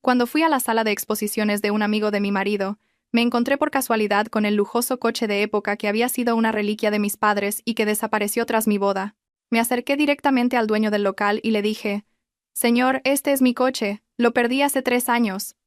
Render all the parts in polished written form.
Cuando fui a la sala de exposiciones de un amigo de mi marido, me encontré por casualidad con el lujoso coche de época que había sido una reliquia de mis padres y que desapareció tras mi boda. Me acerqué directamente al dueño del local y le dije: «Señor, este es mi coche, lo perdí hace 3 años».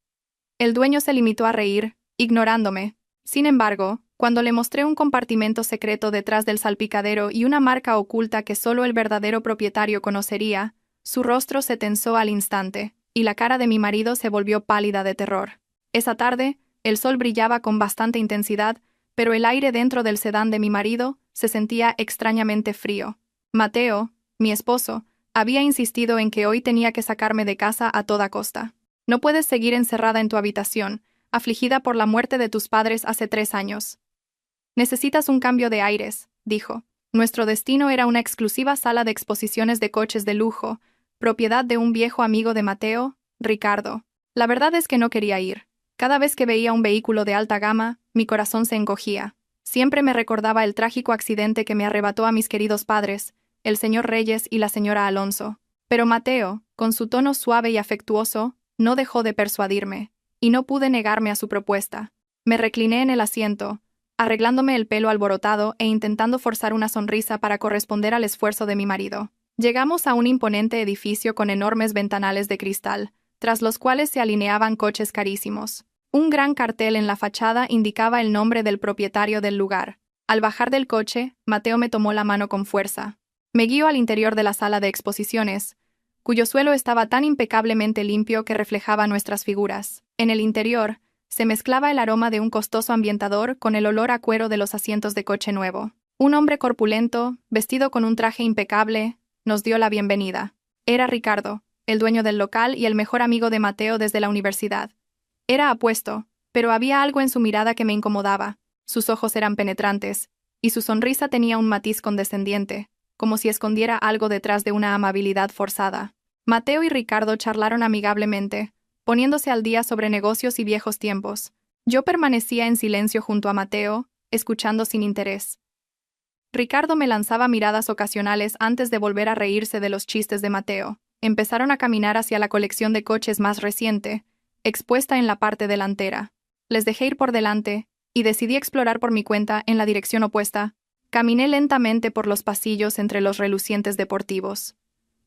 El dueño se limitó a reír, ignorándome. Sin embargo, cuando le mostré un compartimento secreto detrás del salpicadero y una marca oculta que solo el verdadero propietario conocería, su rostro se tensó al instante, y la cara de mi marido se volvió pálida de terror. Esa tarde, el sol brillaba con bastante intensidad, pero el aire dentro del sedán de mi marido se sentía extrañamente frío. Mateo, mi esposo, había insistido en que hoy tenía que sacarme de casa a toda costa. «No puedes seguir encerrada en tu habitación, afligida por la muerte de tus padres hace 3 años. Necesitas un cambio de aires», dijo. Nuestro destino era una exclusiva sala de exposiciones de coches de lujo, propiedad de un viejo amigo de Mateo, Ricardo. La verdad es que no quería ir. Cada vez que veía un vehículo de alta gama, mi corazón se encogía. Siempre me recordaba el trágico accidente que me arrebató a mis queridos padres, el señor Reyes y la señora Alonso. Pero Mateo, con su tono suave y afectuoso, no dejó de persuadirme, y no pude negarme a su propuesta. Me recliné en el asiento, arreglándome el pelo alborotado e intentando forzar una sonrisa para corresponder al esfuerzo de mi marido. Llegamos a un imponente edificio con enormes ventanales de cristal, tras los cuales se alineaban coches carísimos. Un gran cartel en la fachada indicaba el nombre del propietario del lugar. Al bajar del coche, Mateo me tomó la mano con fuerza. Me guió al interior de la sala de exposiciones, cuyo suelo estaba tan impecablemente limpio que reflejaba nuestras figuras. En el interior, se mezclaba el aroma de un costoso ambientador con el olor a cuero de los asientos de coche nuevo. Un hombre corpulento, vestido con un traje impecable, nos dio la bienvenida. Era Ricardo, el dueño del local y el mejor amigo de Mateo desde la universidad. Era apuesto, pero había algo en su mirada que me incomodaba. Sus ojos eran penetrantes, y su sonrisa tenía un matiz condescendiente, como si escondiera algo detrás de una amabilidad forzada. Mateo y Ricardo charlaron amigablemente, poniéndose al día sobre negocios y viejos tiempos. Yo permanecía en silencio junto a Mateo, escuchando sin interés. Ricardo me lanzaba miradas ocasionales antes de volver a reírse de los chistes de Mateo. Empezaron a caminar hacia la colección de coches más reciente, expuesta en la parte delantera. Les dejé ir por delante, y decidí explorar por mi cuenta en la dirección opuesta. Caminé lentamente por los pasillos entre los relucientes deportivos.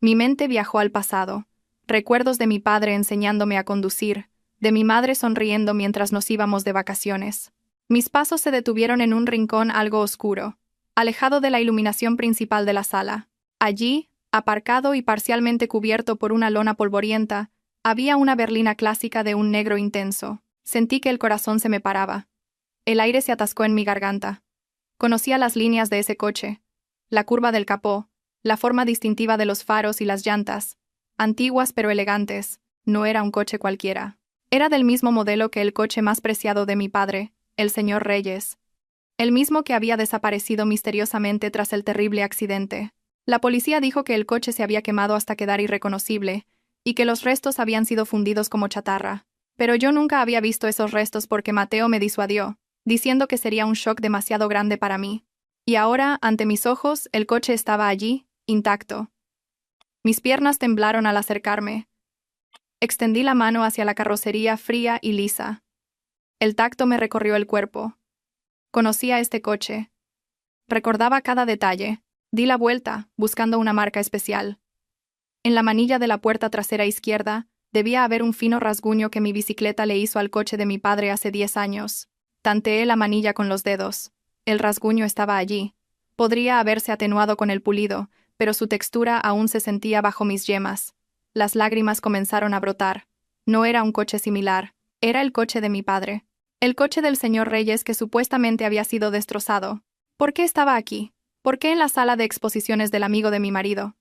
Mi mente viajó al pasado. Recuerdos de mi padre enseñándome a conducir, de mi madre sonriendo mientras nos íbamos de vacaciones. Mis pasos se detuvieron en un rincón algo oscuro, alejado de la iluminación principal de la sala. Allí, aparcado y parcialmente cubierto por una lona polvorienta, había una berlina clásica de un negro intenso. Sentí que el corazón se me paraba. El aire se atascó en mi garganta. Conocía las líneas de ese coche, la curva del capó, la forma distintiva de los faros y las llantas, antiguas pero elegantes. No era un coche cualquiera. Era del mismo modelo que el coche más preciado de mi padre, el señor Reyes. El mismo que había desaparecido misteriosamente tras el terrible accidente. La policía dijo que el coche se había quemado hasta quedar irreconocible, y que los restos habían sido fundidos como chatarra. Pero yo nunca había visto esos restos porque Mateo me disuadió, diciendo que sería un shock demasiado grande para mí. Y ahora, ante mis ojos, el coche estaba allí, intacto. Mis piernas temblaron al acercarme. Extendí la mano hacia la carrocería fría y lisa. El tacto me recorrió el cuerpo. Conocía este coche. Recordaba cada detalle. Di la vuelta, buscando una marca especial. En la manilla de la puerta trasera izquierda, debía haber un fino rasguño que mi bicicleta le hizo al coche de mi padre hace 10 años. Tanteé la manilla con los dedos. El rasguño estaba allí. Podría haberse atenuado con el pulido, pero su textura aún se sentía bajo mis yemas. Las lágrimas comenzaron a brotar. No era un coche similar. Era el coche de mi padre. El coche del señor Reyes que supuestamente había sido destrozado. ¿Por qué estaba aquí? ¿Por qué en la sala de exposiciones del amigo de mi marido?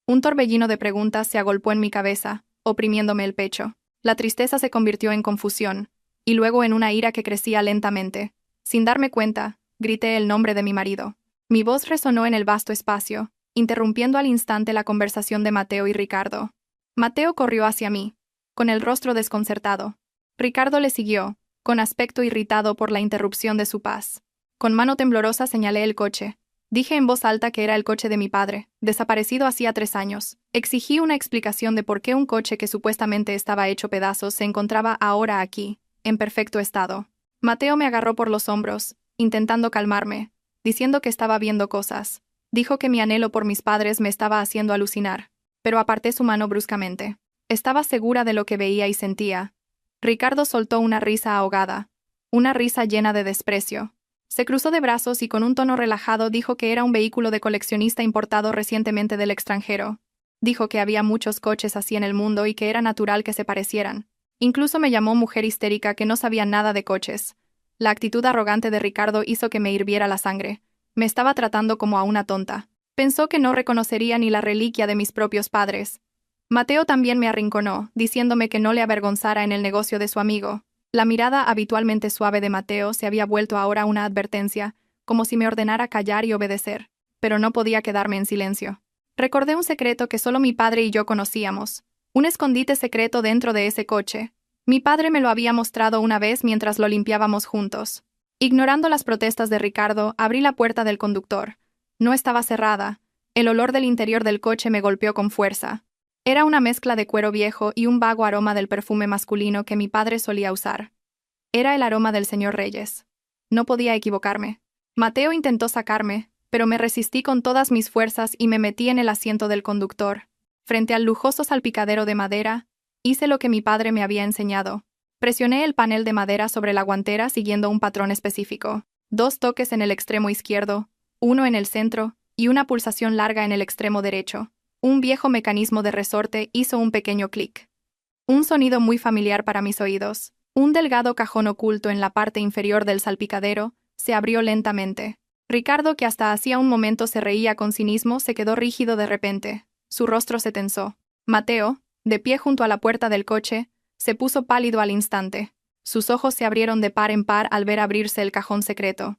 Un torbellino de preguntas se agolpó en mi cabeza, oprimiéndome el pecho. La tristeza se convirtió en confusión, y luego en una ira que crecía lentamente. Sin darme cuenta, grité el nombre de mi marido. Mi voz resonó en el vasto espacio, interrumpiendo al instante la conversación de Mateo y Ricardo. Mateo corrió hacia mí, con el rostro desconcertado. Ricardo le siguió, con aspecto irritado por la interrupción de su paz. Con mano temblorosa señalé el coche. Dije en voz alta que era el coche de mi padre, desaparecido hacía 3 años. Exigí una explicación de por qué un coche que supuestamente estaba hecho pedazos se encontraba ahora aquí, en perfecto estado. Mateo me agarró por los hombros, intentando calmarme, diciendo que estaba viendo cosas. Dijo que mi anhelo por mis padres me estaba haciendo alucinar, pero aparté su mano bruscamente. Estaba segura de lo que veía y sentía. Ricardo soltó una risa ahogada, una risa llena de desprecio. Se cruzó de brazos y con un tono relajado dijo que era un vehículo de coleccionista importado recientemente del extranjero. Dijo que había muchos coches así en el mundo y que era natural que se parecieran. Incluso me llamó mujer histérica que no sabía nada de coches. La actitud arrogante de Ricardo hizo que me hirviera la sangre. Me estaba tratando como a una tonta. Pensó que no reconocería ni la reliquia de mis propios padres. Mateo también me arrinconó, diciéndome que no le avergonzara en el negocio de su amigo. La mirada habitualmente suave de Mateo se había vuelto ahora una advertencia, como si me ordenara callar y obedecer. Pero no podía quedarme en silencio. Recordé un secreto que solo mi padre y yo conocíamos. Un escondite secreto dentro de ese coche. Mi padre me lo había mostrado una vez mientras lo limpiábamos juntos. Ignorando las protestas de Ricardo, abrí la puerta del conductor. No estaba cerrada. El olor del interior del coche me golpeó con fuerza. Era una mezcla de cuero viejo y un vago aroma del perfume masculino que mi padre solía usar. Era el aroma del señor Reyes. No podía equivocarme. Mateo intentó sacarme, pero me resistí con todas mis fuerzas y me metí en el asiento del conductor. Frente al lujoso salpicadero de madera, hice lo que mi padre me había enseñado. Presioné el panel de madera sobre la guantera siguiendo un patrón específico. 2 toques en el extremo izquierdo, 1 en el centro y una pulsación larga en el extremo derecho. Un viejo mecanismo de resorte hizo un pequeño clic. Un sonido muy familiar para mis oídos. Un delgado cajón oculto en la parte inferior del salpicadero se abrió lentamente. Ricardo, que hasta hacía un momento se reía con cinismo, se quedó rígido de repente. Su rostro se tensó. Mateo, de pie junto a la puerta del coche, se puso pálido al instante. Sus ojos se abrieron de par en par al ver abrirse el cajón secreto.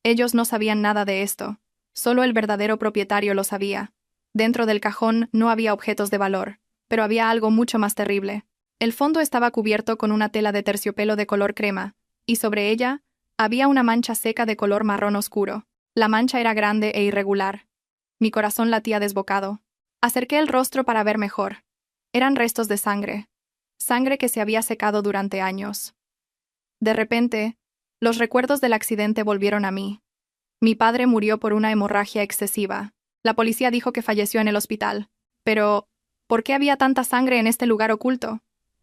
Ellos no sabían nada de esto. Solo el verdadero propietario lo sabía. Dentro del cajón no había objetos de valor, pero había algo mucho más terrible. El fondo estaba cubierto con una tela de terciopelo de color crema, y sobre ella había una mancha seca de color marrón oscuro. La mancha era grande e irregular. Mi corazón latía desbocado. Acerqué el rostro para ver mejor. Eran restos de sangre. Sangre que se había secado durante años. De repente, los recuerdos del accidente volvieron a mí. Mi padre murió por una hemorragia excesiva. La policía dijo que falleció en el hospital. Pero, ¿por qué había tanta sangre en este lugar oculto?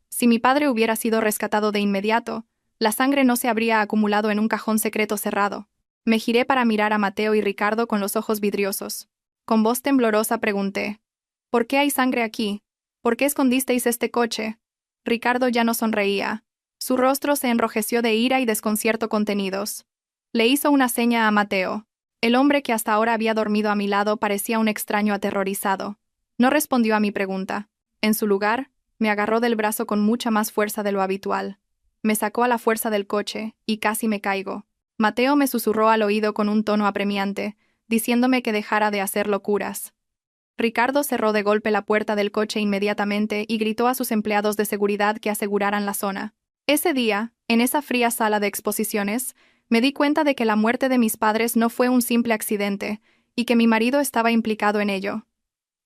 Si mi padre hubiera sido rescatado de inmediato, la sangre no se habría acumulado en un cajón secreto cerrado. Me giré para mirar a Mateo y Ricardo con los ojos vidriosos. Con voz temblorosa pregunté: ¿por qué hay sangre aquí? ¿Por qué escondisteis este coche? Ricardo ya no sonreía. Su rostro se enrojeció de ira y desconcierto contenidos. Le hizo una seña a Mateo. El hombre que hasta ahora había dormido a mi lado parecía un extraño aterrorizado. No respondió a mi pregunta. En su lugar, me agarró del brazo con mucha más fuerza de lo habitual. Me sacó a la fuerza del coche, y casi me caigo. Mateo me susurró al oído con un tono apremiante, diciéndome que dejara de hacer locuras. Ricardo cerró de golpe la puerta del coche inmediatamente y gritó a sus empleados de seguridad que aseguraran la zona. Ese día, en esa fría sala de exposiciones, me di cuenta de que la muerte de mis padres no fue un simple accidente, y que mi marido estaba implicado en ello.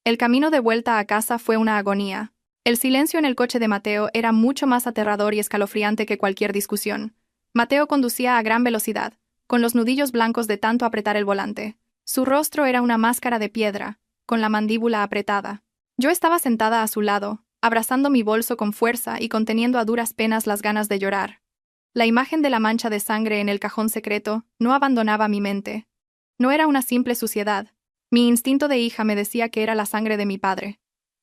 El camino de vuelta a casa fue una agonía. El silencio en el coche de Mateo era mucho más aterrador y escalofriante que cualquier discusión. Mateo conducía a gran velocidad, con los nudillos blancos de tanto apretar el volante. Su rostro era una máscara de piedra, con la mandíbula apretada. Yo estaba sentada a su lado, abrazando mi bolso con fuerza y conteniendo a duras penas las ganas de llorar. La imagen de la mancha de sangre en el cajón secreto no abandonaba mi mente. No era una simple suciedad. Mi instinto de hija me decía que era la sangre de mi padre.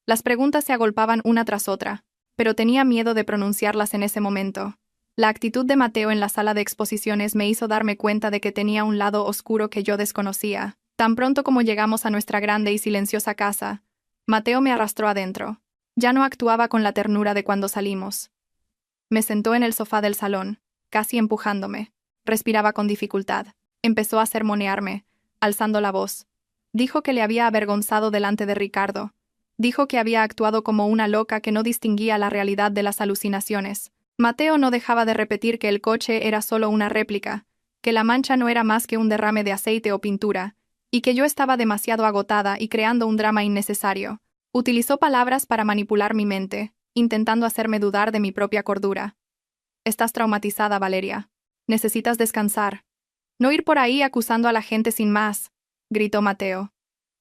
Las preguntas se agolpaban una tras otra, pero tenía miedo de pronunciarlas en ese momento. La actitud de Mateo en la sala de exposiciones me hizo darme cuenta de que tenía un lado oscuro que yo desconocía. Tan pronto como llegamos a nuestra grande y silenciosa casa, Mateo me arrastró adentro. Ya no actuaba con la ternura de cuando salimos. Me sentó en el sofá del salón, casi empujándome. Respiraba con dificultad. Empezó a sermonearme, alzando la voz. Dijo que le había avergonzado delante de Ricardo. Dijo que había actuado como una loca que no distinguía la realidad de las alucinaciones. Mateo no dejaba de repetir que el coche era solo una réplica, que la mancha no era más que un derrame de aceite o pintura, y que yo estaba demasiado agotada y creando un drama innecesario. Utilizó palabras para manipular mi mente, intentando hacerme dudar de mi propia cordura. Estás traumatizada, Valeria. Necesitas descansar. No ir por ahí acusando a la gente sin más, gritó Mateo.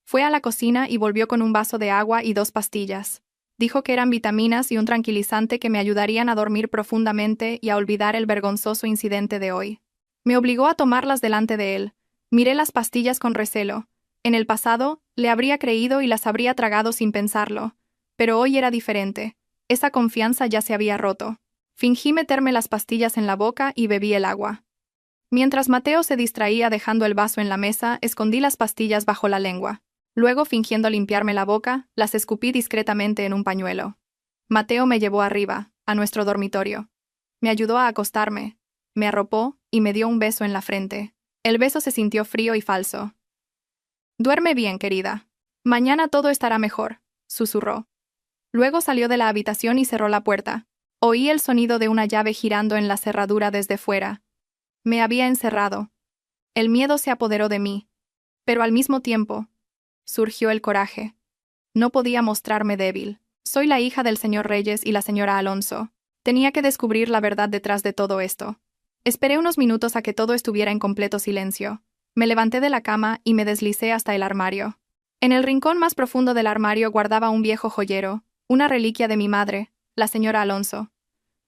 Fue a la cocina y volvió con un vaso de agua y 2 pastillas. Dijo que eran vitaminas y un tranquilizante que me ayudarían a dormir profundamente y a olvidar el vergonzoso incidente de hoy. Me obligó a tomarlas delante de él. Miré las pastillas con recelo. En el pasado, le habría creído y las habría tragado sin pensarlo. Pero hoy era diferente. Esa confianza ya se había roto. Fingí meterme las pastillas en la boca y bebí el agua. Mientras Mateo se distraía dejando el vaso en la mesa, escondí las pastillas bajo la lengua. Luego, fingiendo limpiarme la boca, las escupí discretamente en un pañuelo. Mateo me llevó arriba, a nuestro dormitorio. Me ayudó a acostarme, me arropó y me dio un beso en la frente. El beso se sintió frío y falso. «Duerme bien, querida. Mañana todo estará mejor», susurró. Luego salió de la habitación y cerró la puerta. Oí el sonido de una llave girando en la cerradura desde fuera. Me había encerrado. El miedo se apoderó de mí. Pero al mismo tiempo, surgió el coraje. No podía mostrarme débil. Soy la hija del señor Reyes y la señora Alonso. Tenía que descubrir la verdad detrás de todo esto. Esperé unos minutos a que todo estuviera en completo silencio. Me levanté de la cama y me deslicé hasta el armario. En el rincón más profundo del armario guardaba un viejo joyero, una reliquia de mi madre, la señora Alonso.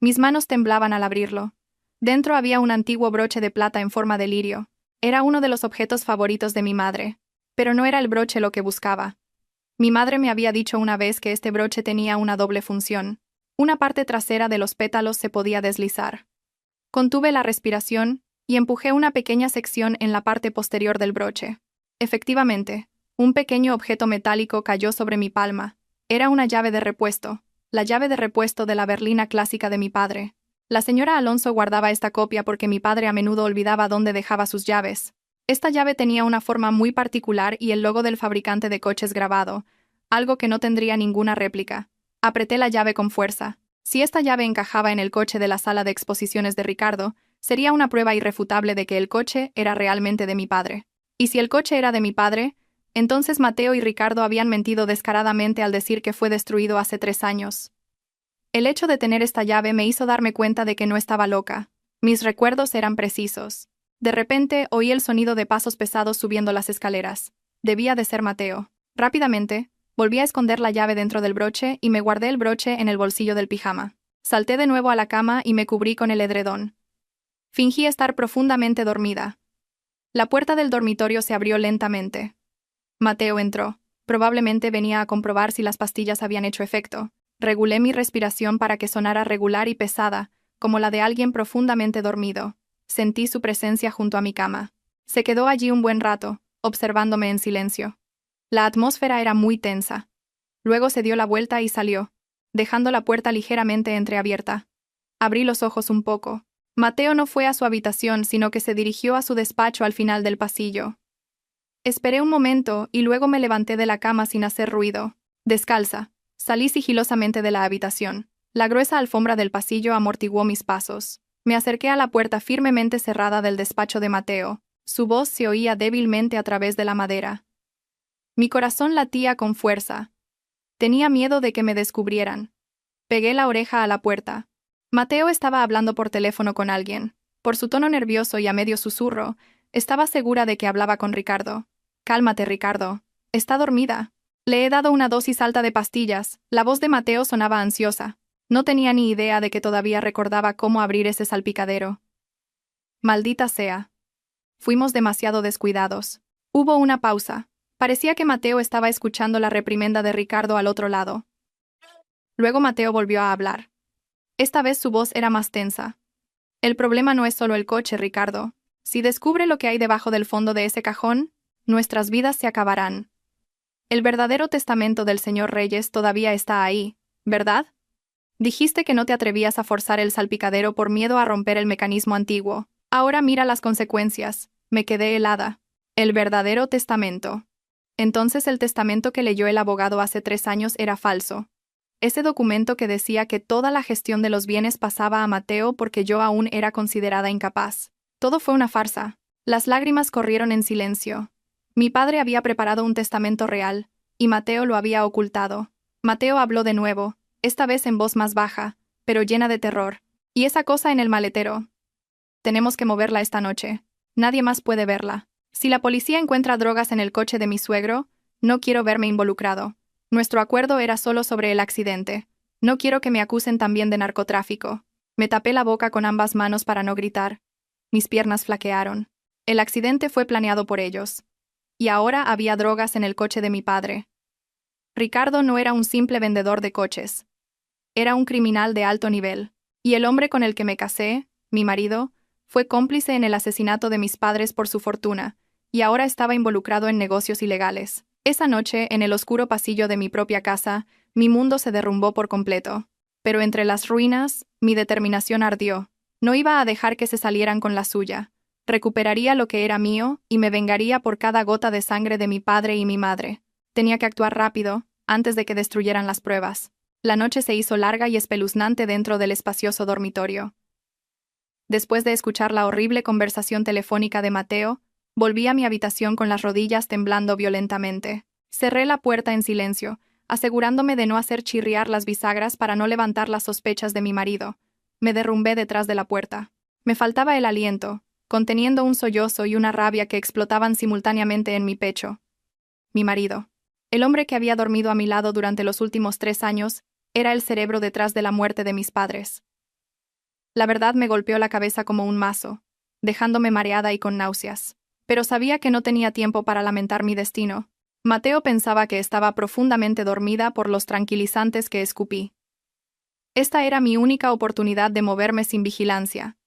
Mis manos temblaban al abrirlo. Dentro había un antiguo broche de plata en forma de lirio. Era uno de los objetos favoritos de mi madre. Pero no era el broche lo que buscaba. Mi madre me había dicho una vez que este broche tenía una doble función. Una parte trasera de los pétalos se podía deslizar. Contuve la respiración y empujé una pequeña sección en la parte posterior del broche. Efectivamente, un pequeño objeto metálico cayó sobre mi palma. Era una llave de repuesto, la llave de repuesto de la berlina clásica de mi padre. La señora Alonso guardaba esta copia porque mi padre a menudo olvidaba dónde dejaba sus llaves. Esta llave tenía una forma muy particular y el logo del fabricante de coches grabado, algo que no tendría ninguna réplica. Apreté la llave con fuerza. Si esta llave encajaba en el coche de la sala de exposiciones de Ricardo, sería una prueba irrefutable de que el coche era realmente de mi padre. Y si el coche era de mi padre, entonces Mateo y Ricardo habían mentido descaradamente al decir que fue destruido hace 3 años. El hecho de tener esta llave me hizo darme cuenta de que no estaba loca. Mis recuerdos eran precisos. De repente oí el sonido de pasos pesados subiendo las escaleras. Debía de ser Mateo. Rápidamente, volví a esconder la llave dentro del broche y me guardé el broche en el bolsillo del pijama. Salté de nuevo a la cama y me cubrí con el edredón. Fingí estar profundamente dormida. La puerta del dormitorio se abrió lentamente. Mateo entró. Probablemente venía a comprobar si las pastillas habían hecho efecto. Regulé mi respiración para que sonara regular y pesada, como la de alguien profundamente dormido. Sentí su presencia junto a mi cama. Se quedó allí un buen rato, observándome en silencio. La atmósfera era muy tensa. Luego se dio la vuelta y salió, dejando la puerta ligeramente entreabierta. Abrí los ojos un poco. Mateo no fue a su habitación, sino que se dirigió a su despacho al final del pasillo. Esperé un momento y luego me levanté de la cama sin hacer ruido. Descalza, salí sigilosamente de la habitación. La gruesa alfombra del pasillo amortiguó mis pasos. Me acerqué a la puerta firmemente cerrada del despacho de Mateo. Su voz se oía débilmente a través de la madera. Mi corazón latía con fuerza. Tenía miedo de que me descubrieran. Pegué la oreja a la puerta. Mateo estaba hablando por teléfono con alguien. Por su tono nervioso y a medio susurro, estaba segura de que hablaba con Ricardo. «Cálmate, Ricardo. Está dormida. Le he dado una dosis alta de pastillas». La voz de Mateo sonaba ansiosa. No tenía ni idea de que todavía recordaba cómo abrir ese salpicadero. Maldita sea. Fuimos demasiado descuidados. Hubo una pausa. Parecía que Mateo estaba escuchando la reprimenda de Ricardo al otro lado. Luego Mateo volvió a hablar. Esta vez su voz era más tensa. «El problema no es solo el coche, Ricardo. Si descubre lo que hay debajo del fondo de ese cajón, nuestras vidas se acabarán. El verdadero testamento del señor Reyes todavía está ahí, ¿verdad? Dijiste que no te atrevías a forzar el salpicadero por miedo a romper el mecanismo antiguo. Ahora mira las consecuencias». Me quedé helada. El verdadero testamento. Entonces el testamento que leyó el abogado hace 3 años era falso. Ese documento que decía que toda la gestión de los bienes pasaba a Mateo porque yo aún era considerada incapaz. Todo fue una farsa. Las lágrimas corrieron en silencio. Mi padre había preparado un testamento real, y Mateo lo había ocultado. Mateo habló de nuevo, esta vez en voz más baja, pero llena de terror. ¿Y esa cosa en el maletero? Tenemos que moverla esta noche. Nadie más puede verla. Si la policía encuentra drogas en el coche de mi suegro, no quiero verme involucrado. Nuestro acuerdo era solo sobre el accidente. No quiero que me acusen también de narcotráfico. Me tapé la boca con ambas manos para no gritar. Mis piernas flaquearon. El accidente fue planeado por ellos. Y ahora había drogas en el coche de mi padre. Ricardo no era un simple vendedor de coches. Era un criminal de alto nivel. Y el hombre con el que me casé, mi marido, fue cómplice en el asesinato de mis padres por su fortuna, y ahora estaba involucrado en negocios ilegales. Esa noche, en el oscuro pasillo de mi propia casa, mi mundo se derrumbó por completo. Pero entre las ruinas, mi determinación ardió. No iba a dejar que se salieran con la suya. Recuperaría lo que era mío y me vengaría por cada gota de sangre de mi padre y mi madre. Tenía que actuar rápido, antes de que destruyeran las pruebas. La noche se hizo larga y espeluznante dentro del espacioso dormitorio. Después de escuchar la horrible conversación telefónica de Mateo, volví a mi habitación con las rodillas temblando violentamente. Cerré la puerta en silencio, asegurándome de no hacer chirriar las bisagras para no levantar las sospechas de mi marido. Me derrumbé detrás de la puerta. Me faltaba el aliento, conteniendo un sollozo y una rabia que explotaban simultáneamente en mi pecho. Mi marido. El hombre que había dormido a mi lado durante los últimos 3 años, era el cerebro detrás de la muerte de mis padres. La verdad me golpeó la cabeza como un mazo, dejándome mareada y con náuseas. Pero sabía que no tenía tiempo para lamentar mi destino. Mateo pensaba que estaba profundamente dormida por los tranquilizantes que escupí. Esta era mi única oportunidad de moverme sin vigilancia.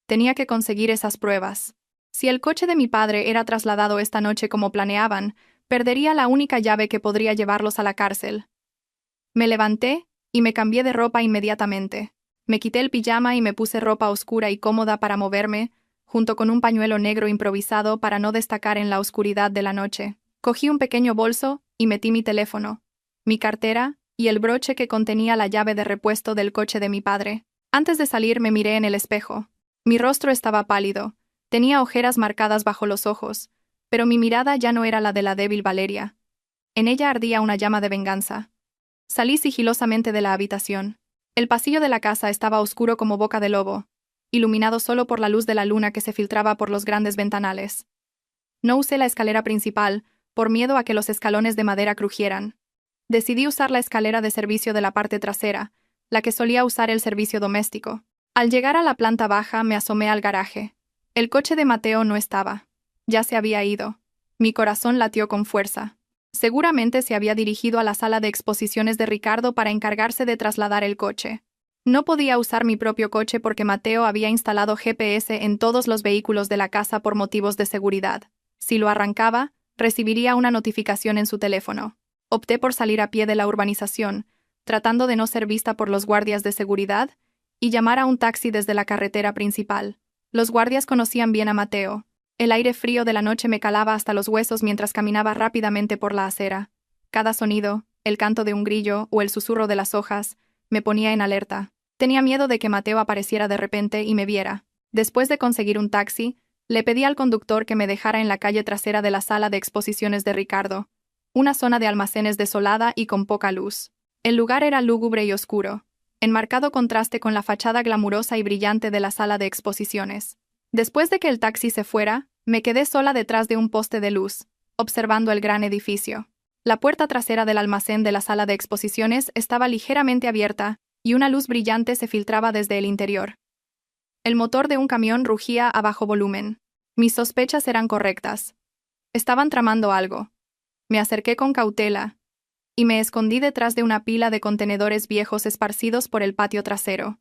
Tenía que conseguir esas pruebas. Si el coche de mi padre era trasladado esta noche como planeaban, perdería la única llave que podría llevarlos a la cárcel. Me levanté y me cambié de ropa inmediatamente. Me quité el pijama y me puse ropa oscura y cómoda para moverme, junto con un pañuelo negro improvisado para no destacar en la oscuridad de la noche. Cogí un pequeño bolso y metí mi teléfono, mi cartera y el broche que contenía la llave de repuesto del coche de mi padre. Antes de salir me miré en el espejo. Mi rostro estaba pálido, tenía ojeras marcadas bajo los ojos, pero mi mirada ya no era la de la débil Valeria. En ella ardía una llama de venganza. Salí sigilosamente de la habitación. El pasillo de la casa estaba oscuro como boca de lobo, iluminado solo por la luz de la luna que se filtraba por los grandes ventanales. No usé la escalera principal, por miedo a que los escalones de madera crujieran. Decidí usar la escalera de servicio de la parte trasera, la que solía usar el servicio doméstico. Al llegar a la planta baja me asomé al garaje. El coche de Mateo no estaba. Ya se había ido. Mi corazón latió con fuerza. Seguramente se había dirigido a la sala de exposiciones de Ricardo para encargarse de trasladar el coche. No podía usar mi propio coche porque Mateo había instalado GPS en todos los vehículos de la casa por motivos de seguridad. Si lo arrancaba, recibiría una notificación en su teléfono. Opté por salir a pie de la urbanización, tratando de no ser vista por los guardias de seguridad, y llamar a un taxi desde la carretera principal. Los guardias conocían bien a Mateo. El aire frío de la noche me calaba hasta los huesos mientras caminaba rápidamente por la acera. Cada sonido, el canto de un grillo o el susurro de las hojas, me ponía en alerta. Tenía miedo de que Mateo apareciera de repente y me viera. Después de conseguir un taxi, le pedí al conductor que me dejara en la calle trasera de la sala de exposiciones de Ricardo, una zona de almacenes desolada y con poca luz. El lugar era lúgubre y oscuro, en marcado contraste con la fachada glamurosa y brillante de la sala de exposiciones. Después de que el taxi se fuera, me quedé sola detrás de un poste de luz, observando el gran edificio. La puerta trasera del almacén de la sala de exposiciones estaba ligeramente abierta, y una luz brillante se filtraba desde el interior. El motor de un camión rugía a bajo volumen. Mis sospechas eran correctas. Estaban tramando algo. Me acerqué con cautela, y me escondí detrás de una pila de contenedores viejos esparcidos por el patio trasero.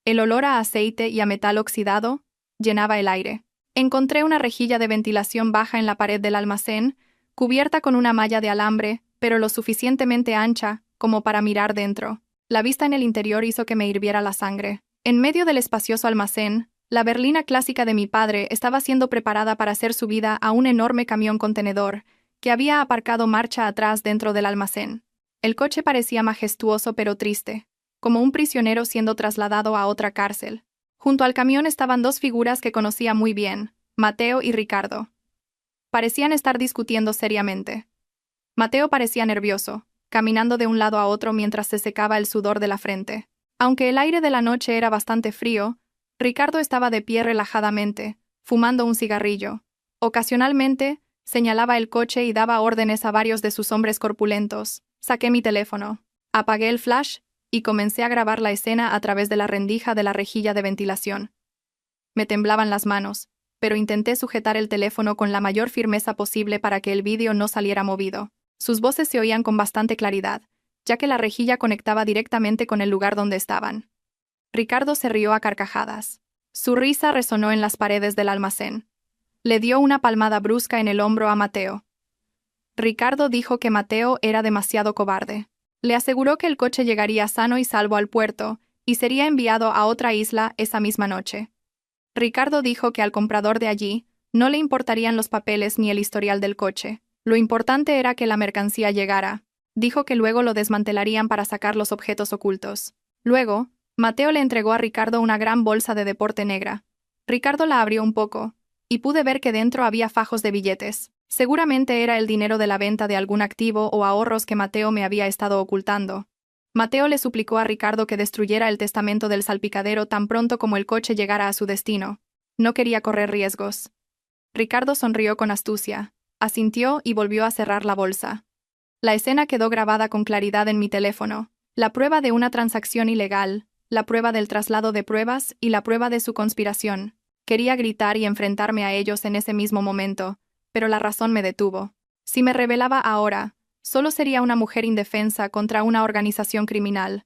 El olor a aceite y a metal oxidado llenaba el aire. Encontré una rejilla de ventilación baja en la pared del almacén, cubierta con una malla de alambre, pero lo suficientemente ancha como para mirar dentro. La vista en el interior hizo que me hirviera la sangre. En medio del espacioso almacén, la berlina clásica de mi padre estaba siendo preparada para ser subida a un enorme camión contenedor que había aparcado marcha atrás dentro del almacén. El coche parecía majestuoso pero triste, como un prisionero siendo trasladado a otra cárcel. Junto al camión estaban 2 figuras que conocía muy bien, Mateo y Ricardo. Parecían estar discutiendo seriamente. Mateo parecía nervioso, caminando de un lado a otro mientras se secaba el sudor de la frente. Aunque el aire de la noche era bastante frío, Ricardo estaba de pie relajadamente, fumando un cigarrillo. Ocasionalmente, señalaba el coche y daba órdenes a varios de sus hombres corpulentos. Saqué mi teléfono, apagué el flash y comencé a grabar la escena a través de la rendija de la rejilla de ventilación. Me temblaban las manos, pero intenté sujetar el teléfono con la mayor firmeza posible para que el vídeo no saliera movido. Sus voces se oían con bastante claridad, ya que la rejilla conectaba directamente con el lugar donde estaban. Ricardo se rió a carcajadas. Su risa resonó en las paredes del almacén. Le dio una palmada brusca en el hombro a Mateo. Ricardo dijo que Mateo era demasiado cobarde. Le aseguró que el coche llegaría sano y salvo al puerto y sería enviado a otra isla esa misma noche. Ricardo dijo que al comprador de allí no le importarían los papeles ni el historial del coche. Lo importante era que la mercancía llegara. Dijo que luego lo desmantelarían para sacar los objetos ocultos. Luego, Mateo le entregó a Ricardo una gran bolsa de deporte negra. Ricardo la abrió un poco, y pude ver que dentro había fajos de billetes. Seguramente era el dinero de la venta de algún activo o ahorros que Mateo me había estado ocultando. Mateo le suplicó a Ricardo que destruyera el testamento del salpicadero tan pronto como el coche llegara a su destino. No quería correr riesgos. Ricardo sonrió con astucia, asintió y volvió a cerrar la bolsa. La escena quedó grabada con claridad en mi teléfono. La prueba de una transacción ilegal, la prueba del traslado de pruebas y la prueba de su conspiración. Quería gritar y enfrentarme a ellos en ese mismo momento, pero la razón me detuvo. Si me rebelaba ahora, solo sería una mujer indefensa contra una organización criminal.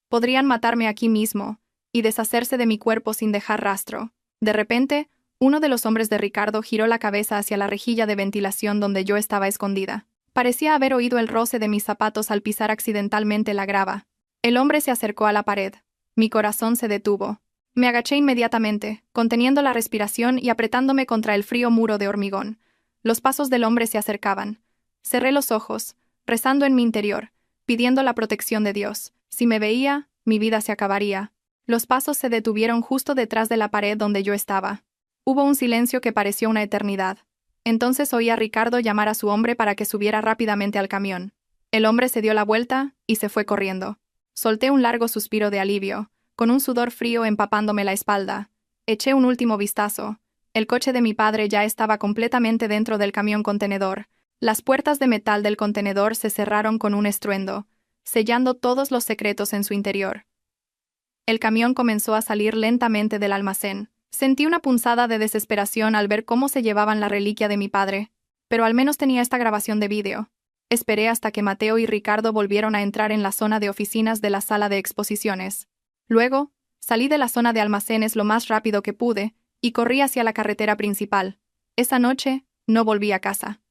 Podrían matarme aquí mismo y deshacerse de mi cuerpo sin dejar rastro. De repente, uno de los hombres de Ricardo giró la cabeza hacia la rejilla de ventilación donde yo estaba escondida. Parecía haber oído el roce de mis zapatos al pisar accidentalmente la grava. El hombre se acercó a la pared. Mi corazón se detuvo. Me agaché inmediatamente, conteniendo la respiración y apretándome contra el frío muro de hormigón. Los pasos del hombre se acercaban. Cerré los ojos, rezando en mi interior, pidiendo la protección de Dios. Si me veía, mi vida se acabaría. Los pasos se detuvieron justo detrás de la pared donde yo estaba. Hubo un silencio que pareció una eternidad. Entonces oí a Ricardo llamar a su hombre para que subiera rápidamente al camión. El hombre se dio la vuelta y se fue corriendo. Solté un largo suspiro de alivio, con un sudor frío empapándome la espalda. Eché un último vistazo. El coche de mi padre ya estaba completamente dentro del camión contenedor. Las puertas de metal del contenedor se cerraron con un estruendo, sellando todos los secretos en su interior. El camión comenzó a salir lentamente del almacén. Sentí una punzada de desesperación al ver cómo se llevaban la reliquia de mi padre, pero al menos tenía esta grabación de vídeo. Esperé hasta que Mateo y Ricardo volvieron a entrar en la zona de oficinas de la sala de exposiciones. Luego, salí de la zona de almacenes lo más rápido que pude y corrí hacia la carretera principal. Esa noche, no volví a casa.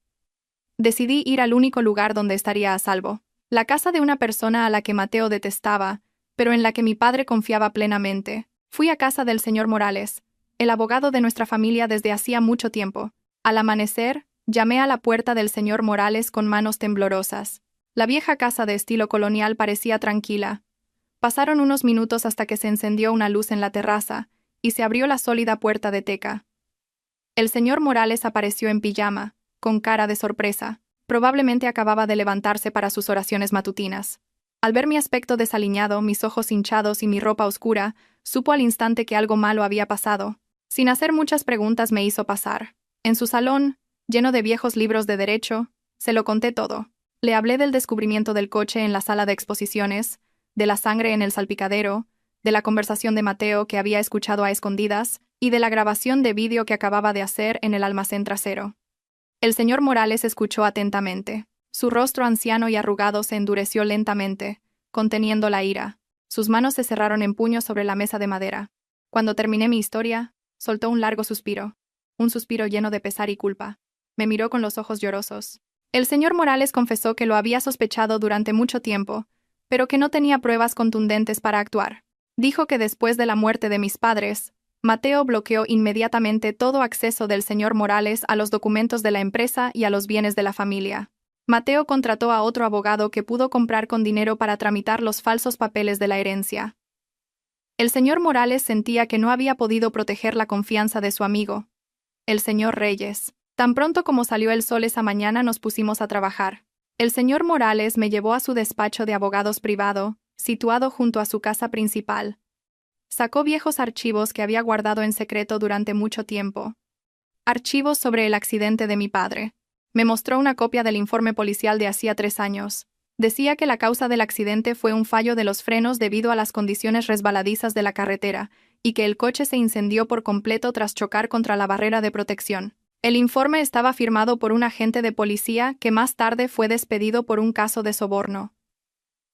Decidí ir al único lugar donde estaría a salvo, la casa de una persona a la que Mateo detestaba, pero en la que mi padre confiaba plenamente. Fui a casa del señor Morales, el abogado de nuestra familia desde hacía mucho tiempo. Al amanecer, llamé a la puerta del señor Morales con manos temblorosas. La vieja casa de estilo colonial parecía tranquila. Pasaron unos minutos hasta que se encendió una luz en la terraza y se abrió la sólida puerta de teca. El señor Morales apareció en pijama, con cara de sorpresa. Probablemente acababa de levantarse para sus oraciones matutinas. Al ver mi aspecto desaliñado, mis ojos hinchados y mi ropa oscura, supo al instante que algo malo había pasado. Sin hacer muchas preguntas me hizo pasar. En su salón, lleno de viejos libros de derecho, se lo conté todo. Le hablé del descubrimiento del coche en la sala de exposiciones, de la sangre en el salpicadero, de la conversación de Mateo que había escuchado a escondidas y de la grabación de vídeo que acababa de hacer en el almacén trasero. El señor Morales escuchó atentamente. Su rostro anciano y arrugado se endureció lentamente, conteniendo la ira. Sus manos se cerraron en puños sobre la mesa de madera. Cuando terminé mi historia, soltó un largo suspiro. Un suspiro lleno de pesar y culpa. Me miró con los ojos llorosos. El señor Morales confesó que lo había sospechado durante mucho tiempo, pero que no tenía pruebas contundentes para actuar. Dijo que después de la muerte de mis padres, Mateo bloqueó inmediatamente todo acceso del señor Morales a los documentos de la empresa y a los bienes de la familia. Mateo contrató a otro abogado que pudo comprar con dinero para tramitar los falsos papeles de la herencia. El señor Morales sentía que no había podido proteger la confianza de su amigo, el señor Reyes. Tan pronto como salió el sol esa mañana nos pusimos a trabajar. El señor Morales me llevó a su despacho de abogados privado, situado junto a su casa principal. Sacó viejos archivos que había guardado en secreto durante mucho tiempo. Archivos sobre el accidente de mi padre. Me mostró una copia del informe policial de hacía 3 años. Decía que la causa del accidente fue un fallo de los frenos debido a las condiciones resbaladizas de la carretera, y que el coche se incendió por completo tras chocar contra la barrera de protección. El informe estaba firmado por un agente de policía que más tarde fue despedido por un caso de soborno.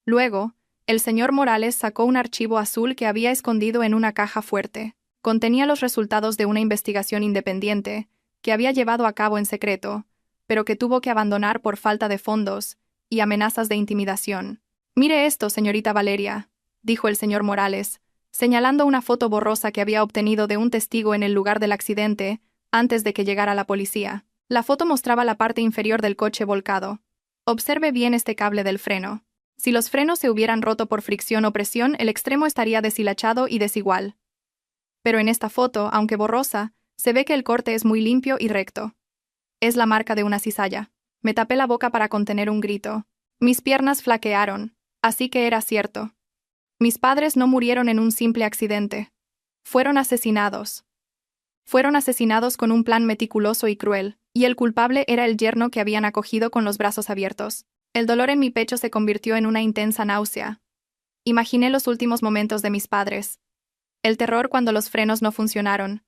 Luego, el señor Morales sacó un archivo azul que había escondido en una caja fuerte. Contenía los resultados de una investigación independiente, que había llevado a cabo en secreto, pero que tuvo que abandonar por falta de fondos y amenazas de intimidación. «Mire esto, señorita Valeria», dijo el señor Morales, señalando una foto borrosa que había obtenido de un testigo en el lugar del accidente antes de que llegara la policía. La foto mostraba la parte inferior del coche volcado. Observe bien este cable del freno. Si los frenos se hubieran roto por fricción o presión, el extremo estaría deshilachado y desigual. Pero en esta foto, aunque borrosa, se ve que el corte es muy limpio y recto. Es la marca de una cizalla. Me tapé la boca para contener un grito. Mis piernas flaquearon, así que era cierto. Mis padres no murieron en un simple accidente. Fueron asesinados. Fueron asesinados con un plan meticuloso y cruel, y el culpable era el yerno que habían acogido con los brazos abiertos. El dolor en mi pecho se convirtió en una intensa náusea. Imaginé los últimos momentos de mis padres. El terror cuando los frenos no funcionaron.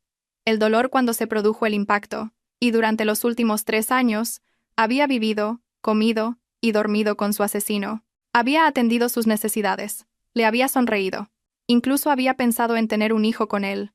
El dolor cuando se produjo el impacto. Y durante los últimos 3 años, había vivido, comido y dormido con su asesino. Había atendido sus necesidades. Le había sonreído. Incluso había pensado en tener un hijo con él.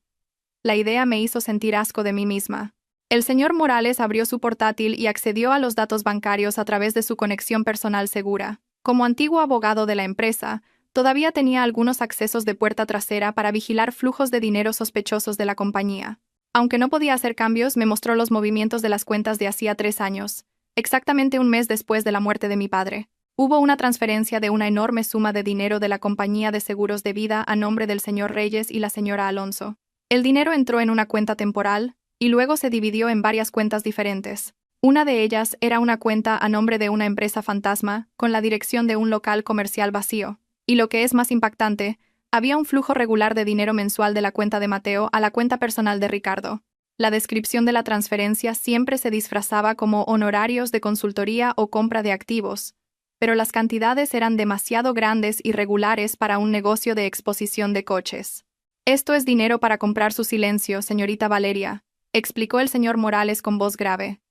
La idea me hizo sentir asco de mí misma. El señor Morales abrió su portátil y accedió a los datos bancarios a través de su conexión personal segura. Como antiguo abogado de la empresa, todavía tenía algunos accesos de puerta trasera para vigilar flujos de dinero sospechosos de la compañía. Aunque no podía hacer cambios, me mostró los movimientos de las cuentas de hacía 3 años, exactamente un mes después de la muerte de mi padre. Hubo una transferencia de una enorme suma de dinero de la compañía de seguros de vida a nombre del señor Reyes y la señora Alonso. El dinero entró en una cuenta temporal, y luego se dividió en varias cuentas diferentes. Una de ellas era una cuenta a nombre de una empresa fantasma, con la dirección de un local comercial vacío. Y lo que es más impactante, había un flujo regular de dinero mensual de la cuenta de Mateo a la cuenta personal de Ricardo. La descripción de la transferencia siempre se disfrazaba como honorarios de consultoría o compra de activos, pero las cantidades eran demasiado grandes y regulares para un negocio de exposición de coches. «Esto es dinero para comprar su silencio, señorita Valeria», explicó el señor Morales con voz grave.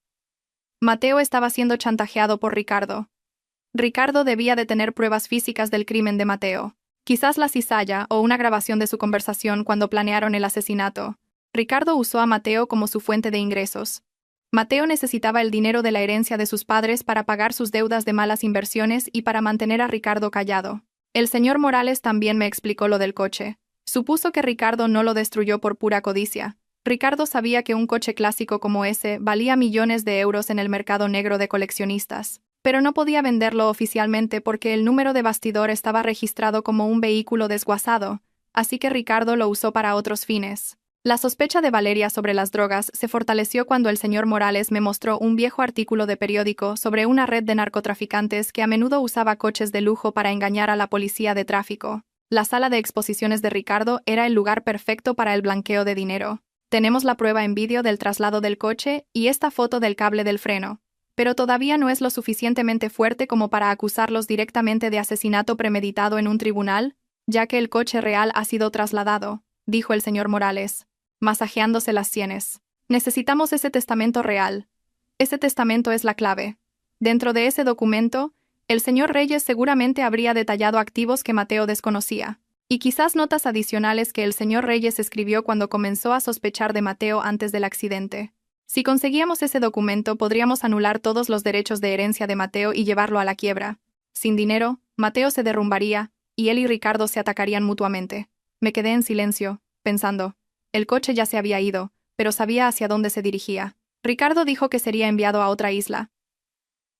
Mateo estaba siendo chantajeado por Ricardo. Ricardo debía de tener pruebas físicas del crimen de Mateo. Quizás la cizalla o una grabación de su conversación cuando planearon el asesinato. Ricardo usó a Mateo como su fuente de ingresos. Mateo necesitaba el dinero de la herencia de sus padres para pagar sus deudas de malas inversiones y para mantener a Ricardo callado. El señor Morales también me explicó lo del coche. Supuso que Ricardo no lo destruyó por pura codicia. Ricardo sabía que un coche clásico como ese valía millones de euros en el mercado negro de coleccionistas, pero no podía venderlo oficialmente porque el número de bastidor estaba registrado como un vehículo desguazado, así que Ricardo lo usó para otros fines. La sospecha de Valeria sobre las drogas se fortaleció cuando el señor Morales me mostró un viejo artículo de periódico sobre una red de narcotraficantes que a menudo usaba coches de lujo para engañar a la policía de tráfico. La sala de exposiciones de Ricardo era el lugar perfecto para el blanqueo de dinero. Tenemos la prueba en vídeo del traslado del coche y esta foto del cable del freno, pero todavía no es lo suficientemente fuerte como para acusarlos directamente de asesinato premeditado en un tribunal, ya que el coche real ha sido trasladado, dijo el señor Morales, masajeándose las sienes. Necesitamos ese testamento real. Ese testamento es la clave. Dentro de ese documento, el señor Reyes seguramente habría detallado activos que Mateo desconocía, y quizás notas adicionales que el señor Reyes escribió cuando comenzó a sospechar de Mateo antes del accidente. Si conseguíamos ese documento, podríamos anular todos los derechos de herencia de Mateo y llevarlo a la quiebra. Sin dinero, Mateo se derrumbaría, y él y Ricardo se atacarían mutuamente. Me quedé en silencio, pensando. El coche ya se había ido, pero sabía hacia dónde se dirigía. Ricardo dijo que sería enviado a otra isla.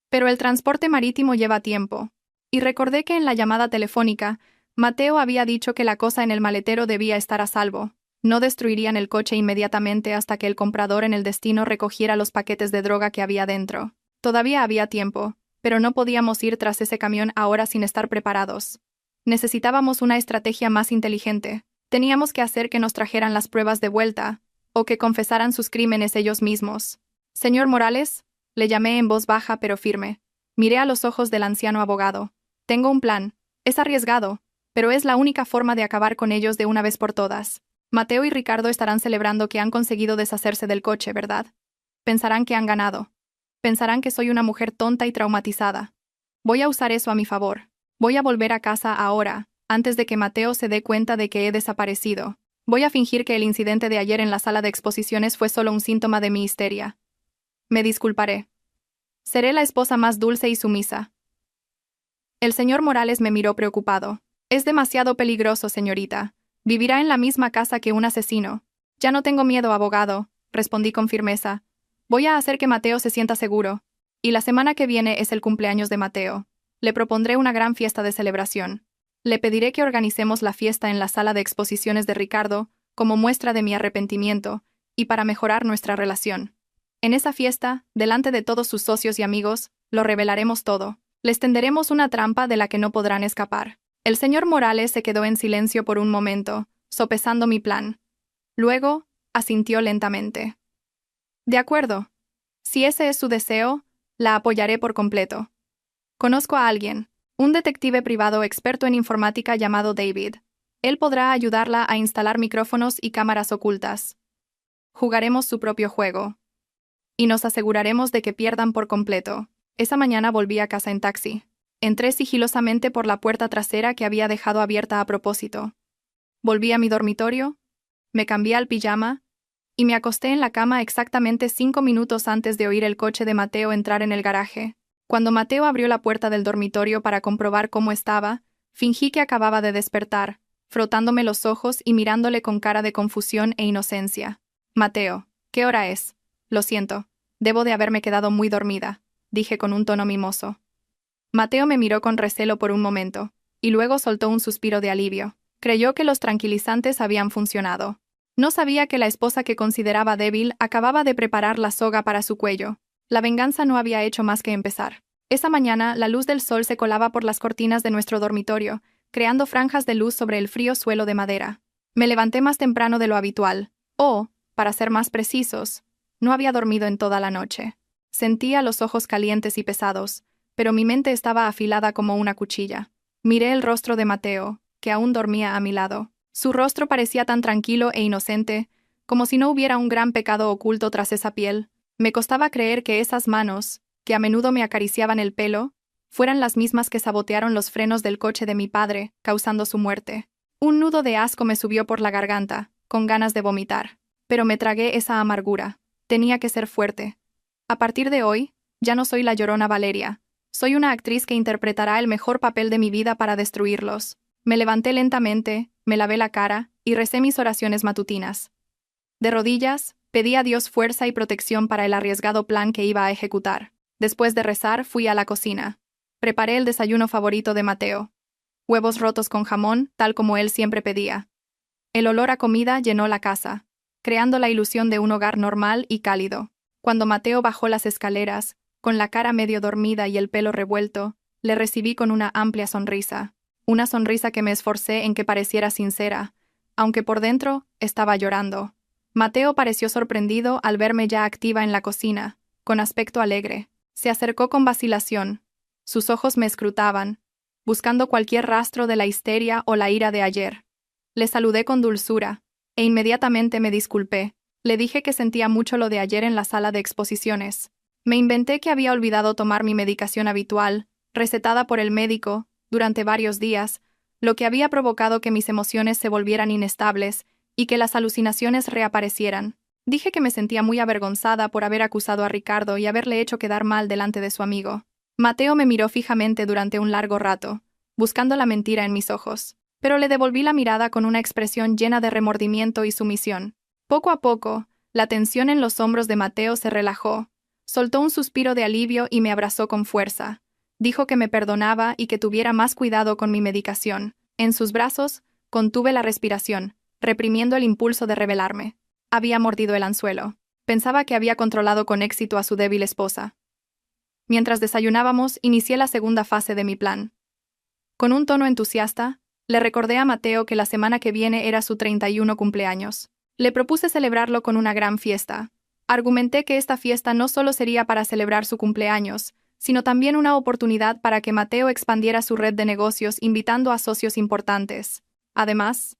Pero el transporte marítimo lleva tiempo. Y recordé que en la llamada telefónica, Mateo había dicho que la cosa en el maletero debía estar a salvo. No destruirían el coche inmediatamente hasta que el comprador en el destino recogiera los paquetes de droga que había dentro. Todavía había tiempo, pero no podíamos ir tras ese camión ahora sin estar preparados. Necesitábamos una estrategia más inteligente. Teníamos que hacer que nos trajeran las pruebas de vuelta, o que confesaran sus crímenes ellos mismos. Señor Morales, le llamé en voz baja pero firme. Miré a los ojos del anciano abogado. Tengo un plan. Es arriesgado, pero es la única forma de acabar con ellos de una vez por todas. Mateo y Ricardo estarán celebrando que han conseguido deshacerse del coche, ¿verdad? Pensarán que han ganado. Pensarán que soy una mujer tonta y traumatizada. Voy a usar eso a mi favor. Voy a volver a casa ahora, antes de que Mateo se dé cuenta de que he desaparecido. Voy a fingir que el incidente de ayer en la sala de exposiciones fue solo un síntoma de mi histeria. Me disculparé. Seré la esposa más dulce y sumisa. El señor Morales me miró preocupado. Es demasiado peligroso, señorita. Vivirá en la misma casa que un asesino. Ya no tengo miedo, abogado, respondí con firmeza. Voy a hacer que Mateo se sienta seguro. Y la semana que viene es el cumpleaños de Mateo. Le propondré una gran fiesta de celebración. Le pediré que organicemos la fiesta en la sala de exposiciones de Ricardo, como muestra de mi arrepentimiento, y para mejorar nuestra relación. En esa fiesta, delante de todos sus socios y amigos, lo revelaremos todo. Les tenderemos una trampa de la que no podrán escapar. El señor Morales se quedó en silencio por un momento, sopesando mi plan. Luego, asintió lentamente. De acuerdo. Si ese es su deseo, la apoyaré por completo. Conozco a alguien, un detective privado experto en informática llamado David. Él podrá ayudarla a instalar micrófonos y cámaras ocultas. Jugaremos su propio juego. Y nos aseguraremos de que pierdan por completo. Esa mañana volví a casa en taxi. Entré sigilosamente por la puerta trasera que había dejado abierta a propósito. Volví a mi dormitorio, me cambié al pijama, y me acosté en la cama exactamente 5 minutos antes de oír el coche de Mateo entrar en el garaje. Cuando Mateo abrió la puerta del dormitorio para comprobar cómo estaba, fingí que acababa de despertar, frotándome los ojos y mirándole con cara de confusión e inocencia. Mateo, ¿qué hora es? Lo siento, debo de haberme quedado muy dormida, dije con un tono mimoso. Mateo me miró con recelo por un momento, y luego soltó un suspiro de alivio. Creyó que los tranquilizantes habían funcionado. No sabía que la esposa que consideraba débil acababa de preparar la soga para su cuello. La venganza no había hecho más que empezar. Esa mañana, la luz del sol se colaba por las cortinas de nuestro dormitorio, creando franjas de luz sobre el frío suelo de madera. Me levanté más temprano de lo habitual. Para ser más precisos, no había dormido en toda la noche. Sentía los ojos calientes y pesados, pero mi mente estaba afilada como una cuchilla. Miré el rostro de Mateo, que aún dormía a mi lado. Su rostro parecía tan tranquilo e inocente, como si no hubiera un gran pecado oculto tras esa piel. Me costaba creer que esas manos, que a menudo me acariciaban el pelo, fueran las mismas que sabotearon los frenos del coche de mi padre, causando su muerte. Un nudo de asco me subió por la garganta, con ganas de vomitar. Pero me tragué esa amargura. Tenía que ser fuerte. A partir de hoy, ya no soy la llorona Valeria. Soy una actriz que interpretará el mejor papel de mi vida para destruirlos. Me levanté lentamente, me lavé la cara y recé mis oraciones matutinas. De rodillas, pedí a Dios fuerza y protección para el arriesgado plan que iba a ejecutar. Después de rezar, fui a la cocina. Preparé el desayuno favorito de Mateo. Huevos rotos con jamón, tal como él siempre pedía. El olor a comida llenó la casa, creando la ilusión de un hogar normal y cálido. Cuando Mateo bajó las escaleras, con la cara medio dormida y el pelo revuelto, le recibí con una amplia sonrisa. Una sonrisa que me esforcé en que pareciera sincera, aunque por dentro estaba llorando. Mateo pareció sorprendido al verme ya activa en la cocina, con aspecto alegre. Se acercó con vacilación. Sus ojos me escrutaban, buscando cualquier rastro de la histeria o la ira de ayer. Le saludé con dulzura, e inmediatamente me disculpé. Le dije que sentía mucho lo de ayer en la sala de exposiciones. Me inventé que había olvidado tomar mi medicación habitual, recetada por el médico, durante varios días, lo que había provocado que mis emociones se volvieran inestables y que las alucinaciones reaparecieran. Dije que me sentía muy avergonzada por haber acusado a Ricardo y haberle hecho quedar mal delante de su amigo. Mateo me miró fijamente durante un largo rato, buscando la mentira en mis ojos, pero le devolví la mirada con una expresión llena de remordimiento y sumisión. Poco a poco, la tensión en los hombros de Mateo se relajó, soltó un suspiro de alivio y me abrazó con fuerza. Dijo que me perdonaba y que tuviera más cuidado con mi medicación. En sus brazos, contuve la respiración, reprimiendo el impulso de rebelarme. Había mordido el anzuelo. Pensaba que había controlado con éxito a su débil esposa. Mientras desayunábamos, inicié la segunda fase de mi plan. Con un tono entusiasta, le recordé a Mateo que la semana que viene era su 31 cumpleaños. Le propuse celebrarlo con una gran fiesta. Argumenté que esta fiesta no solo sería para celebrar su cumpleaños, sino también una oportunidad para que Mateo expandiera su red de negocios invitando a socios importantes. Además,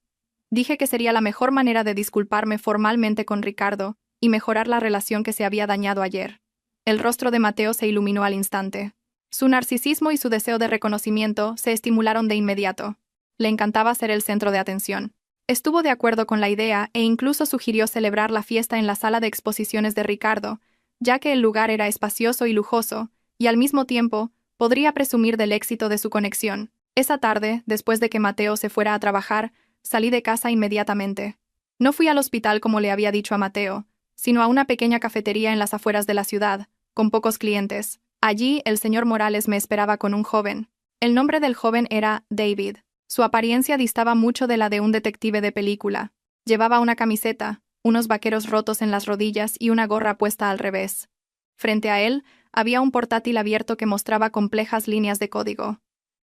dije que sería la mejor manera de disculparme formalmente con Ricardo y mejorar la relación que se había dañado ayer. El rostro de Mateo se iluminó al instante. Su narcisismo y su deseo de reconocimiento se estimularon de inmediato. Le encantaba ser el centro de atención. Estuvo de acuerdo con la idea e incluso sugirió celebrar la fiesta en la sala de exposiciones de Ricardo, ya que el lugar era espacioso y lujoso, y al mismo tiempo podría presumir del éxito de su conexión. Esa tarde, después de que Mateo se fuera a trabajar, salí de casa inmediatamente. No fui al hospital como le había dicho a Mateo, sino a una pequeña cafetería en las afueras de la ciudad, con pocos clientes. Allí, el señor Morales me esperaba con un joven. El nombre del joven era David. Su apariencia distaba mucho de la de un detective de película. Llevaba una camiseta, unos vaqueros rotos en las rodillas y una gorra puesta al revés. Frente a él, había un portátil abierto que mostraba complejas líneas de código.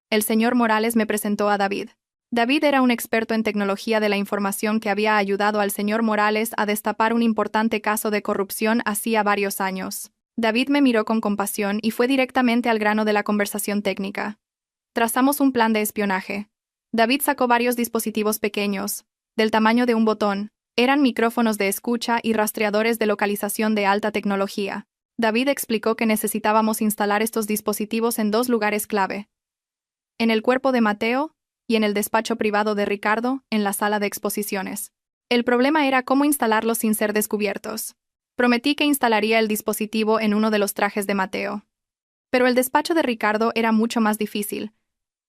El señor Morales me presentó a David. David era un experto en tecnología de la información que había ayudado al señor Morales a destapar un importante caso de corrupción hacía varios años. David me miró con compasión y fue directamente al grano de la conversación técnica. Trazamos un plan de espionaje. David sacó varios dispositivos pequeños, del tamaño de un botón. Eran micrófonos de escucha y rastreadores de localización de alta tecnología. David explicó que necesitábamos instalar estos dispositivos en 2 lugares clave: en el cuerpo de Mateo y en el despacho privado de Ricardo, en la sala de exposiciones. El problema era cómo instalarlos sin ser descubiertos. Prometí que instalaría el dispositivo en uno de los trajes de Mateo. Pero el despacho de Ricardo era mucho más difícil,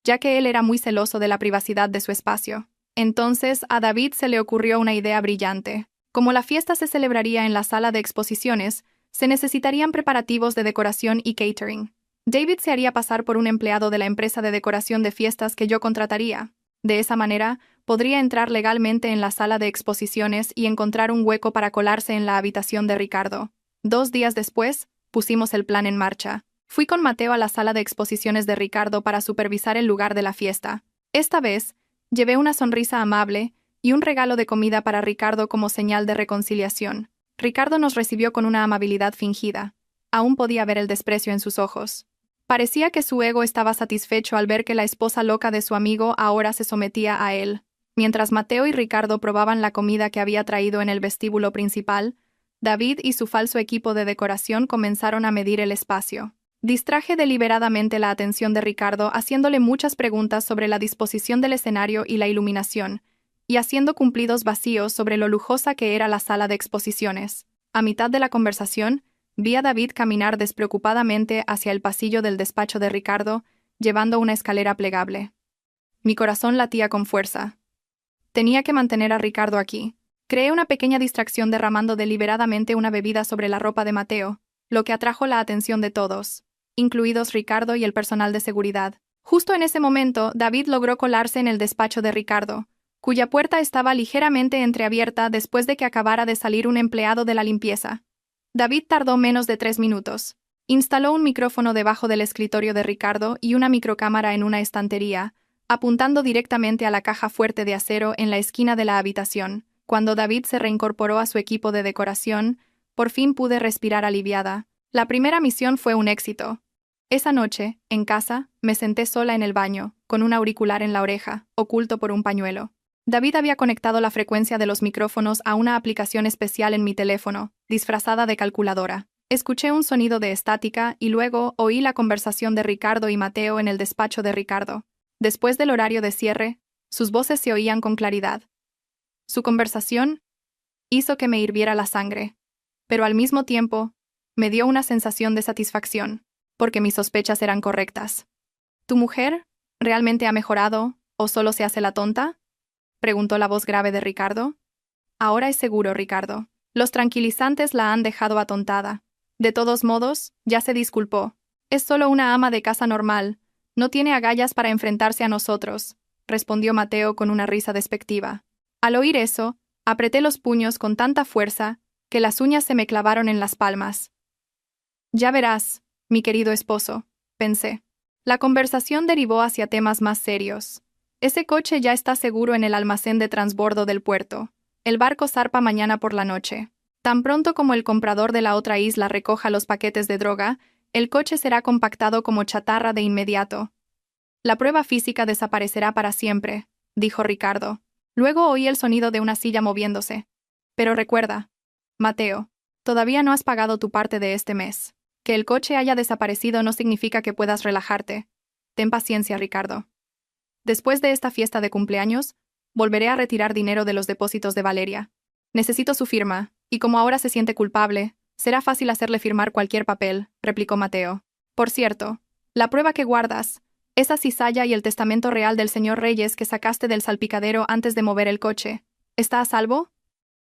ya que él era muy celoso de la privacidad de su espacio. Entonces, a David se le ocurrió una idea brillante. Como la fiesta se celebraría en la sala de exposiciones, se necesitarían preparativos de decoración y catering. David se haría pasar por un empleado de la empresa de decoración de fiestas que yo contrataría. De esa manera, podría entrar legalmente en la sala de exposiciones y encontrar un hueco para colarse en la habitación de Ricardo. 2 días después, pusimos el plan en marcha. Fui con Mateo a la sala de exposiciones de Ricardo para supervisar el lugar de la fiesta. Esta vez, llevé una sonrisa amable y un regalo de comida para Ricardo como señal de reconciliación. Ricardo nos recibió con una amabilidad fingida. Aún podía ver el desprecio en sus ojos. Parecía que su ego estaba satisfecho al ver que la esposa loca de su amigo ahora se sometía a él. Mientras Mateo y Ricardo probaban la comida que había traído en el vestíbulo principal, David y su falso equipo de decoración comenzaron a medir el espacio. Distraje deliberadamente la atención de Ricardo haciéndole muchas preguntas sobre la disposición del escenario y la iluminación, y haciendo cumplidos vacíos sobre lo lujosa que era la sala de exposiciones. A mitad de la conversación, vi a David caminar despreocupadamente hacia el pasillo del despacho de Ricardo, llevando una escalera plegable. Mi corazón latía con fuerza. Tenía que mantener a Ricardo aquí. Creé una pequeña distracción derramando deliberadamente una bebida sobre la ropa de Mateo, lo que atrajo la atención de todos, incluidos Ricardo y el personal de seguridad. Justo en ese momento, David logró colarse en el despacho de Ricardo, cuya puerta estaba ligeramente entreabierta después de que acabara de salir un empleado de la limpieza. David tardó menos de 3 minutos. Instaló un micrófono debajo del escritorio de Ricardo y una microcámara en una estantería, apuntando directamente a la caja fuerte de acero en la esquina de la habitación. Cuando David se reincorporó a su equipo de decoración, por fin pude respirar aliviada. La primera misión fue un éxito. Esa noche, en casa, me senté sola en el baño, con un auricular en la oreja, oculto por un pañuelo. David había conectado la frecuencia de los micrófonos a una aplicación especial en mi teléfono, disfrazada de calculadora. Escuché un sonido de estática y luego oí la conversación de Ricardo y Mateo en el despacho de Ricardo. Después del horario de cierre, sus voces se oían con claridad. Su conversación hizo que me hirviera la sangre, pero al mismo tiempo, me dio una sensación de satisfacción, porque mis sospechas eran correctas. ¿Tu mujer realmente ha mejorado o solo se hace la tonta?, preguntó la voz grave de Ricardo. Ahora es seguro, Ricardo. Los tranquilizantes la han dejado atontada. De todos modos, ya se disculpó. Es solo una ama de casa normal. No tiene agallas para enfrentarse a nosotros, respondió Mateo con una risa despectiva. Al oír eso, apreté los puños con tanta fuerza que las uñas se me clavaron en las palmas. Ya verás, mi querido esposo, pensé. La conversación derivó hacia temas más serios. Ese coche ya está seguro en el almacén de transbordo del puerto. El barco zarpa mañana por la noche. Tan pronto como el comprador de la otra isla recoja los paquetes de droga, el coche será compactado como chatarra de inmediato. La prueba física desaparecerá para siempre, dijo Ricardo. Luego oí el sonido de una silla moviéndose. Pero recuerda, Mateo, todavía no has pagado tu parte de este mes. Que el coche haya desaparecido no significa que puedas relajarte. Ten paciencia, Ricardo. Después de esta fiesta de cumpleaños, volveré a retirar dinero de los depósitos de Valeria. Necesito su firma, y como ahora se siente culpable, será fácil hacerle firmar cualquier papel, replicó Mateo. Por cierto, la prueba que guardas, esa cizalla y el testamento real del señor Reyes que sacaste del salpicadero antes de mover el coche, ¿está a salvo?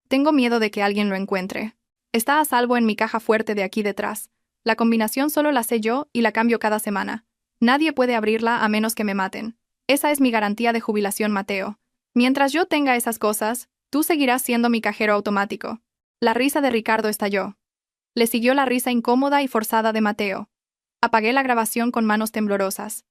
Tengo miedo de que alguien lo encuentre. Está a salvo en mi caja fuerte de aquí detrás. La combinación solo la sé yo y la cambio cada semana. Nadie puede abrirla a menos que me maten. Esa es mi garantía de jubilación, Mateo. Mientras yo tenga esas cosas, tú seguirás siendo mi cajero automático. La risa de Ricardo estalló. Le siguió la risa incómoda y forzada de Mateo. Apagué la grabación con manos temblorosas.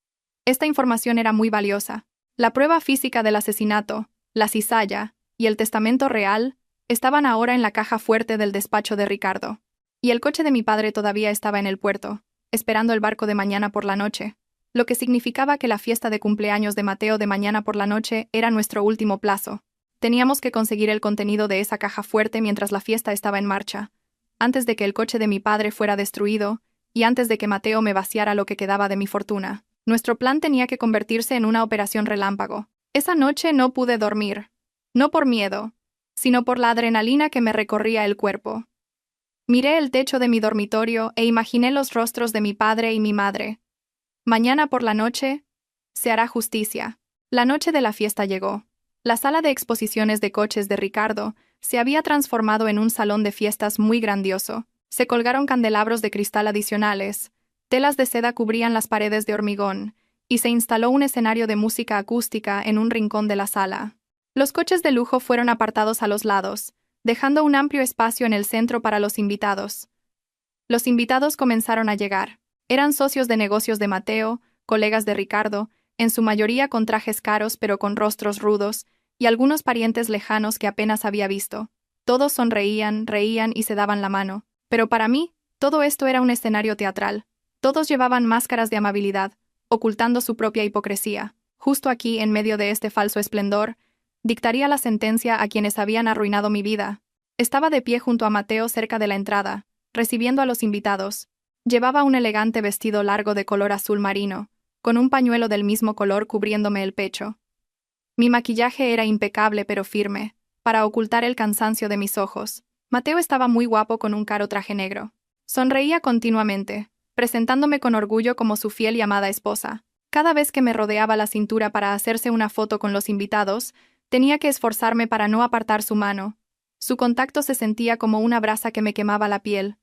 Esta información era muy valiosa. La prueba física del asesinato, la cizalla y el testamento real estaban ahora en la caja fuerte del despacho de Ricardo. Y el coche de mi padre todavía estaba en el puerto, esperando el barco de mañana por la noche, lo que significaba que la fiesta de cumpleaños de Mateo de mañana por la noche era nuestro último plazo. Teníamos que conseguir el contenido de esa caja fuerte mientras la fiesta estaba en marcha, antes de que el coche de mi padre fuera destruido y antes de que Mateo me vaciara lo que quedaba de mi fortuna. Nuestro plan tenía que convertirse en una operación relámpago. Esa noche no pude dormir, no por miedo, sino por la adrenalina que me recorría el cuerpo. Miré el techo de mi dormitorio e imaginé los rostros de mi padre y mi madre. Mañana por la noche, se hará justicia. La noche de la fiesta llegó. La sala de exposiciones de coches de Ricardo se había transformado en un salón de fiestas muy grandioso. Se colgaron candelabros de cristal adicionales, telas de seda cubrían las paredes de hormigón, y se instaló un escenario de música acústica en un rincón de la sala. Los coches de lujo fueron apartados a los lados, dejando un amplio espacio en el centro para los invitados. Los invitados comenzaron a llegar. Eran socios de negocios de Mateo, colegas de Ricardo, en su mayoría con trajes caros pero con rostros rudos, y algunos parientes lejanos que apenas había visto. Todos sonreían, reían y se daban la mano. Pero para mí, todo esto era un escenario teatral. Todos llevaban máscaras de amabilidad, ocultando su propia hipocresía. Justo aquí, en medio de este falso esplendor, dictaría la sentencia a quienes habían arruinado mi vida. Estaba de pie junto a Mateo cerca de la entrada, recibiendo a los invitados. Llevaba un elegante vestido largo de color azul marino, con un pañuelo del mismo color cubriéndome el pecho. Mi maquillaje era impecable pero firme, para ocultar el cansancio de mis ojos. Mateo estaba muy guapo con un caro traje negro. Sonreía continuamente, presentándome con orgullo como su fiel y amada esposa. Cada vez que me rodeaba la cintura para hacerse una foto con los invitados, tenía que esforzarme para no apartar su mano. Su contacto se sentía como una brasa que me quemaba la piel.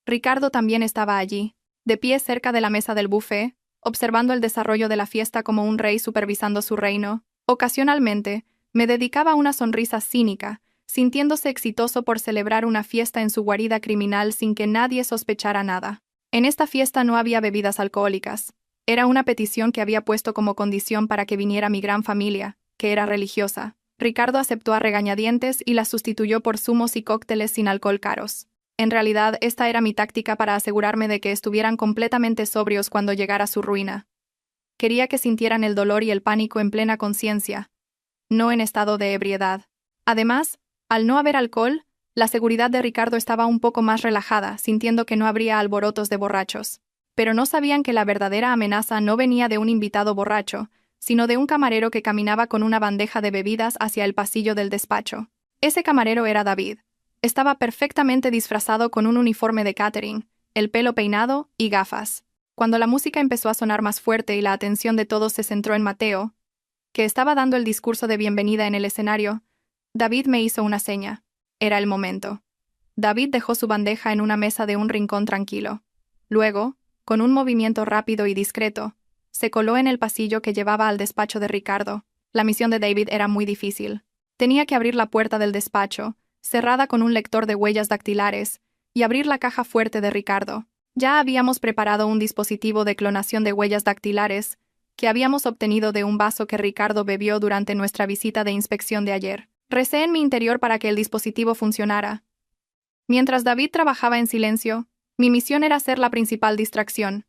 Ricardo también estaba allí, de pie cerca de la mesa del buffet, observando el desarrollo de la fiesta como un rey supervisando su reino. Ocasionalmente, me dedicaba una sonrisa cínica, sintiéndose exitoso por celebrar una fiesta en su guarida criminal sin que nadie sospechara nada. En esta fiesta no había bebidas alcohólicas. Era una petición que había puesto como condición para que viniera mi gran familia, que era religiosa. Ricardo aceptó a regañadientes y la sustituyó por zumos y cócteles sin alcohol caros. En realidad, esta era mi táctica para asegurarme de que estuvieran completamente sobrios cuando llegara su ruina. Quería que sintieran el dolor y el pánico en plena conciencia, no en estado de ebriedad. Además, al no haber alcohol, la seguridad de Ricardo estaba un poco más relajada, sintiendo que no habría alborotos de borrachos. Pero no sabían que la verdadera amenaza no venía de un invitado borracho, sino de un camarero que caminaba con una bandeja de bebidas hacia el pasillo del despacho. Ese camarero era David. Estaba perfectamente disfrazado con un uniforme de catering, el pelo peinado y gafas. Cuando la música empezó a sonar más fuerte y la atención de todos se centró en Mateo, que estaba dando el discurso de bienvenida en el escenario, David me hizo una seña. Era el momento. David dejó su bandeja en una mesa de un rincón tranquilo. Luego, con un movimiento rápido y discreto, se coló en el pasillo que llevaba al despacho de Ricardo. La misión de David era muy difícil. Tenía que abrir la puerta del despacho, cerrada con un lector de huellas dactilares, y abrir la caja fuerte de Ricardo. Ya habíamos preparado un dispositivo de clonación de huellas dactilares que habíamos obtenido de un vaso que Ricardo bebió durante nuestra visita de inspección de ayer. Recé en mi interior para que el dispositivo funcionara. Mientras David trabajaba en silencio, mi misión era ser la principal distracción.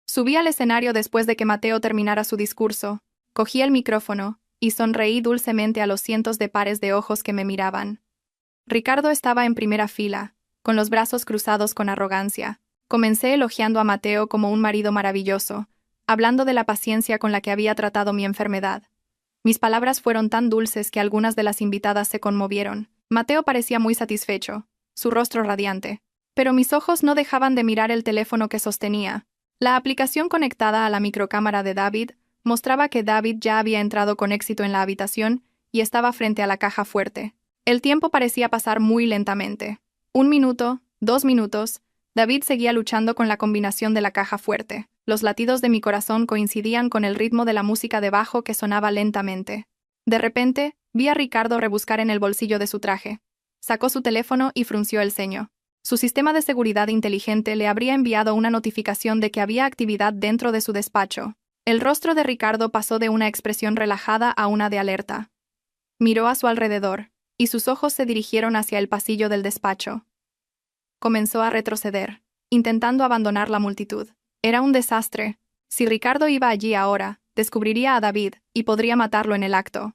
Subí al escenario después de que Mateo terminara su discurso, cogí el micrófono y sonreí dulcemente a los cientos de pares de ojos que me miraban. Ricardo estaba en primera fila, con los brazos cruzados con arrogancia. Comencé elogiando a Mateo como un marido maravilloso, hablando de la paciencia con la que había tratado mi enfermedad. Mis palabras fueron tan dulces que algunas de las invitadas se conmovieron. Mateo parecía muy satisfecho, su rostro radiante. Pero mis ojos no dejaban de mirar el teléfono que sostenía. La aplicación conectada a la microcámara de David mostraba que David ya había entrado con éxito en la habitación y estaba frente a la caja fuerte. El tiempo parecía pasar muy lentamente. 1 minuto, 2 minutos, David seguía luchando con la combinación de la caja fuerte. Los latidos de mi corazón coincidían con el ritmo de la música de bajo que sonaba lentamente. De repente, vi a Ricardo rebuscar en el bolsillo de su traje. Sacó su teléfono y frunció el ceño. Su sistema de seguridad inteligente le habría enviado una notificación de que había actividad dentro de su despacho. El rostro de Ricardo pasó de una expresión relajada a una de alerta. Miró a su alrededor, y sus ojos se dirigieron hacia el pasillo del despacho. Comenzó a retroceder, intentando abandonar la multitud. Era un desastre. Si Ricardo iba allí ahora, descubriría a David y podría matarlo en el acto.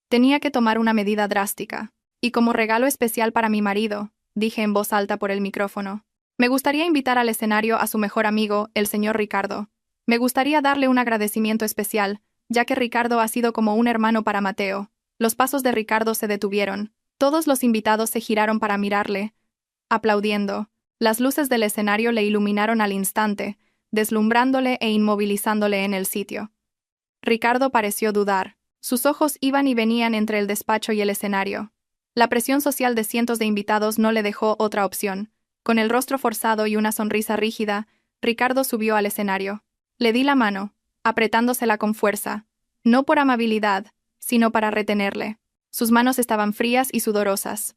Tenía que tomar una medida drástica. Y como regalo especial para mi marido, dije en voz alta por el micrófono, me gustaría invitar al escenario a su mejor amigo, el señor Ricardo. Me gustaría darle un agradecimiento especial, ya que Ricardo ha sido como un hermano para Mateo. Los pasos de Ricardo se detuvieron. Todos los invitados se giraron para mirarle, aplaudiendo. Las luces del escenario le iluminaron al instante, deslumbrándole e inmovilizándole en el sitio. Ricardo pareció dudar. Sus ojos iban y venían entre el despacho y el escenario. La presión social de cientos de invitados no le dejó otra opción. Con el rostro forzado y una sonrisa rígida, Ricardo subió al escenario. Le di la mano, apretándosela con fuerza, no por amabilidad, sino para retenerle. Sus manos estaban frías y sudorosas.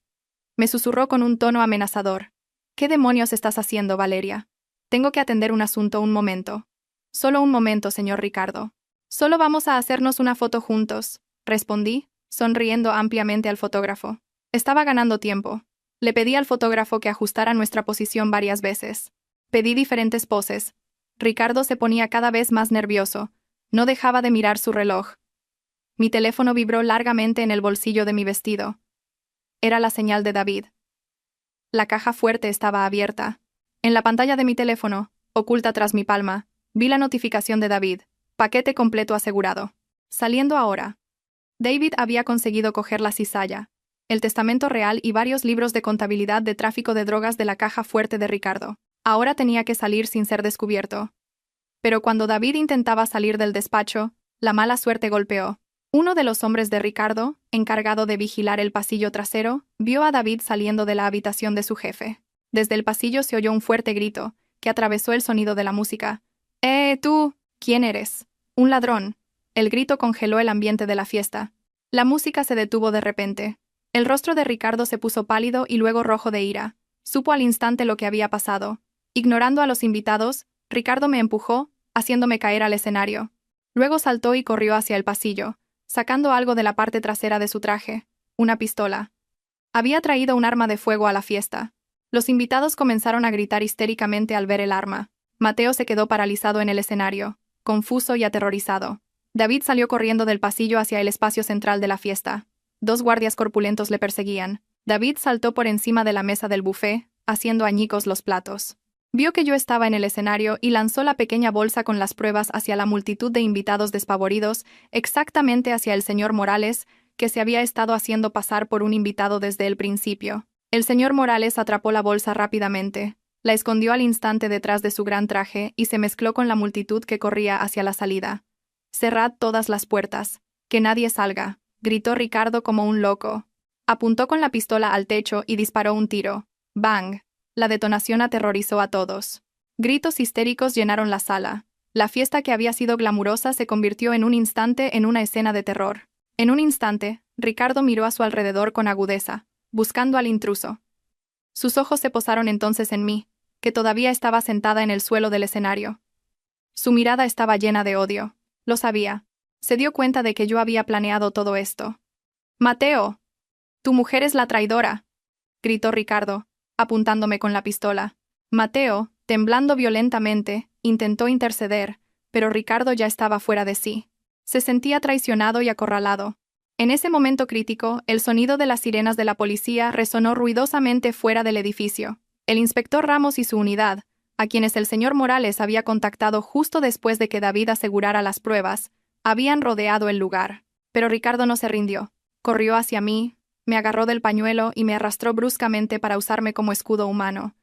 Me susurró con un tono amenazador. ¿Qué demonios estás haciendo, Valeria? Tengo que atender un asunto un momento. Solo un momento, señor Ricardo. Solo vamos a hacernos una foto juntos, respondí, sonriendo ampliamente al fotógrafo. Estaba ganando tiempo. Le pedí al fotógrafo que ajustara nuestra posición varias veces. Pedí diferentes poses. Ricardo se ponía cada vez más nervioso. No dejaba de mirar su reloj. Mi teléfono vibró largamente en el bolsillo de mi vestido. Era la señal de David. La caja fuerte estaba abierta. En la pantalla de mi teléfono, oculta tras mi palma, vi la notificación de David. Paquete completo asegurado. Saliendo ahora. David había conseguido coger la cizalla, el testamento real y varios libros de contabilidad de tráfico de drogas de la caja fuerte de Ricardo. Ahora tenía que salir sin ser descubierto. Pero cuando David intentaba salir del despacho, la mala suerte golpeó. Uno de los hombres de Ricardo, encargado de vigilar el pasillo trasero, vio a David saliendo de la habitación de su jefe. Desde el pasillo se oyó un fuerte grito, que atravesó el sonido de la música. Tú! ¿Quién eres? Un ladrón. El grito congeló el ambiente de la fiesta. La música se detuvo de repente. El rostro de Ricardo se puso pálido y luego rojo de ira. Supo al instante lo que había pasado. Ignorando a los invitados, Ricardo me empujó, haciéndome caer al escenario. Luego saltó y corrió hacia el pasillo, sacando algo de la parte trasera de su traje, una pistola. Había traído un arma de fuego a la fiesta. Los invitados comenzaron a gritar histéricamente al ver el arma. Mateo se quedó paralizado en el escenario, confuso y aterrorizado. David salió corriendo del pasillo hacia el espacio central de la fiesta. 2 guardias corpulentos le perseguían. David saltó por encima de la mesa del buffet, haciendo añicos los platos. Vio que yo estaba en el escenario y lanzó la pequeña bolsa con las pruebas hacia la multitud de invitados despavoridos, exactamente hacia el señor Morales, que se había estado haciendo pasar por un invitado desde el principio. El señor Morales atrapó la bolsa rápidamente, la escondió al instante detrás de su gran traje y se mezcló con la multitud que corría hacia la salida. «Cerrad todas las puertas. Que nadie salga», gritó Ricardo como un loco. Apuntó con la pistola al techo y disparó un tiro. ¡Bang! La detonación aterrorizó a todos. Gritos histéricos llenaron la sala. La fiesta que había sido glamurosa se convirtió en un instante en una escena de terror. En un instante, Ricardo miró a su alrededor con agudeza, buscando al intruso. Sus ojos se posaron entonces en mí, que todavía estaba sentada en el suelo del escenario. Su mirada estaba llena de odio. Lo sabía. Se dio cuenta de que yo había planeado todo esto. «Mateo, tu mujer es la traidora», gritó Ricardo, apuntándome con la pistola. Mateo, temblando violentamente, intentó interceder, pero Ricardo ya estaba fuera de sí. Se sentía traicionado y acorralado. En ese momento crítico, el sonido de las sirenas de la policía resonó ruidosamente fuera del edificio. El inspector Ramos y su unidad, a quienes el señor Morales había contactado justo después de que David asegurara las pruebas, habían rodeado el lugar. Pero Ricardo no se rindió. Corrió hacia mí, me agarró del pañuelo y me arrastró bruscamente para usarme como escudo humano.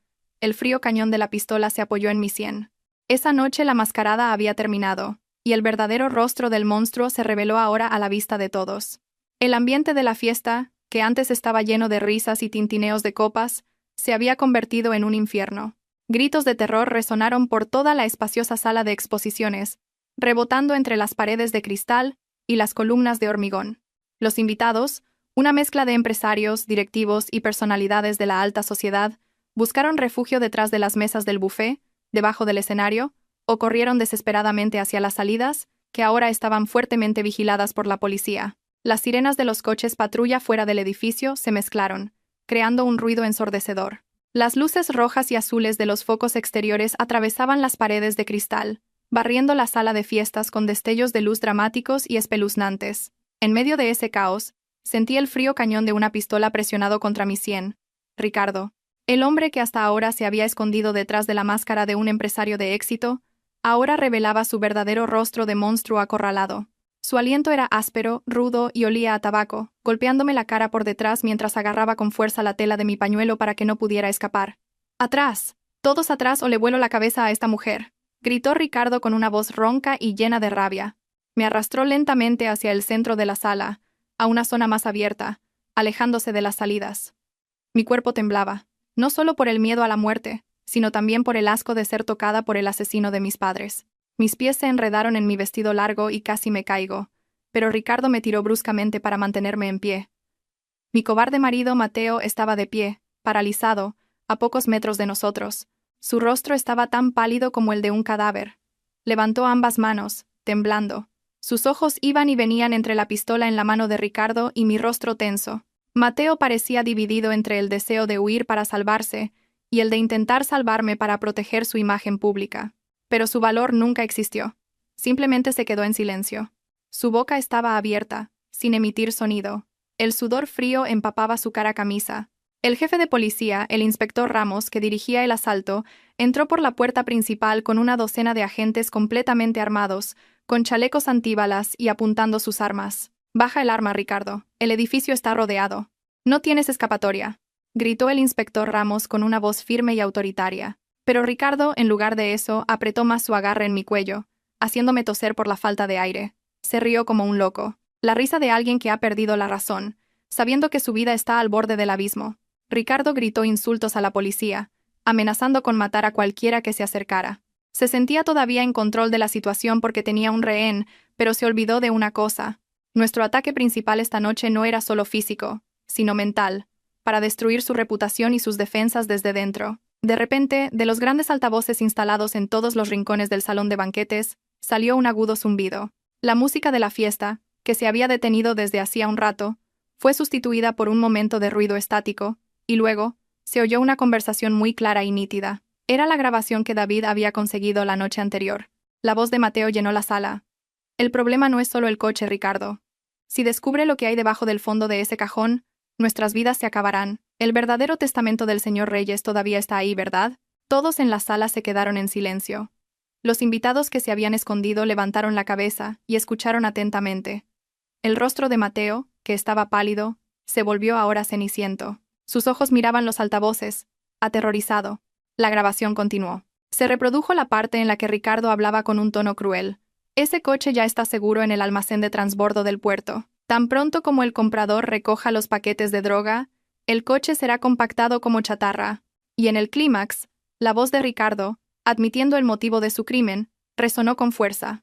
El frío cañón de la pistola se apoyó en mi sien. Esa noche la mascarada había terminado, y el verdadero rostro del monstruo se reveló ahora a la vista de todos. El ambiente de la fiesta, que antes estaba lleno de risas y tintineos de copas, se había convertido en un infierno. Gritos de terror resonaron por toda la espaciosa sala de exposiciones, rebotando entre las paredes de cristal y las columnas de hormigón. Los invitados, una mezcla de empresarios, directivos y personalidades de la alta sociedad, buscaron refugio detrás de las mesas del buffet, debajo del escenario, o corrieron desesperadamente hacia las salidas, que ahora estaban fuertemente vigiladas por la policía. Las sirenas de los coches patrulla fuera del edificio se mezclaron, creando un ruido ensordecedor. Las luces rojas y azules de los focos exteriores atravesaban las paredes de cristal, barriendo la sala de fiestas con destellos de luz dramáticos y espeluznantes. En medio de ese caos, sentí el frío cañón de una pistola presionado contra mi sien. Ricardo, el hombre que hasta ahora se había escondido detrás de la máscara de un empresario de éxito, ahora revelaba su verdadero rostro de monstruo acorralado. Su aliento era áspero, rudo y olía a tabaco, golpeándome la cara por detrás mientras agarraba con fuerza la tela de mi pañuelo para que no pudiera escapar. «¡Atrás! ¡Todos atrás o le vuelo la cabeza a esta mujer!», gritó Ricardo con una voz ronca y llena de rabia. Me arrastró lentamente hacia el centro de la sala, a una zona más abierta, alejándose de las salidas. Mi cuerpo temblaba, no solo por el miedo a la muerte, sino también por el asco de ser tocada por el asesino de mis padres. Mis pies se enredaron en mi vestido largo y casi me caigo, pero Ricardo me tiró bruscamente para mantenerme en pie. Mi cobarde marido Mateo estaba de pie, paralizado, a pocos metros de nosotros. Su rostro estaba tan pálido como el de un cadáver. Levantó ambas manos, temblando. Sus ojos iban y venían entre la pistola en la mano de Ricardo y mi rostro tenso. Mateo parecía dividido entre el deseo de huir para salvarse y el de intentar salvarme para proteger su imagen pública. Pero su valor nunca existió. Simplemente se quedó en silencio. Su boca estaba abierta, sin emitir sonido. El sudor frío empapaba su cara camisa. El jefe de policía, el inspector Ramos, que dirigía el asalto, entró por la puerta principal con una docena de agentes completamente armados, con chalecos antibalas y apuntando sus armas. «Baja el arma, Ricardo. El edificio está rodeado. No tienes escapatoria», gritó el inspector Ramos con una voz firme y autoritaria. Pero Ricardo, en lugar de eso, apretó más su agarre en mi cuello, haciéndome toser por la falta de aire. Se rió como un loco. La risa de alguien que ha perdido la razón, sabiendo que su vida está al borde del abismo. Ricardo gritó insultos a la policía, amenazando con matar a cualquiera que se acercara. Se sentía todavía en control de la situación porque tenía un rehén, pero se olvidó de una cosa. Nuestro ataque principal esta noche no era solo físico, sino mental, para destruir su reputación y sus defensas desde dentro. De repente, de los grandes altavoces instalados en todos los rincones del salón de banquetes, salió un agudo zumbido. La música de la fiesta, que se había detenido desde hacía un rato, fue sustituida por un momento de ruido estático, y luego, se oyó una conversación muy clara y nítida. Era la grabación que David había conseguido la noche anterior. La voz de Mateo llenó la sala. «El problema no es solo el coche, Ricardo. Si descubre lo que hay debajo del fondo de ese cajón, nuestras vidas se acabarán. El verdadero testamento del señor Reyes todavía está ahí, ¿verdad?». Todos en la sala se quedaron en silencio. Los invitados que se habían escondido levantaron la cabeza y escucharon atentamente. El rostro de Mateo, que estaba pálido, se volvió ahora ceniciento. Sus ojos miraban los altavoces, aterrorizado. La grabación continuó. Se reprodujo la parte en la que Ricardo hablaba con un tono cruel. «Ese coche ya está seguro en el almacén de transbordo del puerto. Tan pronto como el comprador recoja los paquetes de droga, el coche será compactado como chatarra». Y en el clímax, la voz de Ricardo, admitiendo el motivo de su crimen, resonó con fuerza.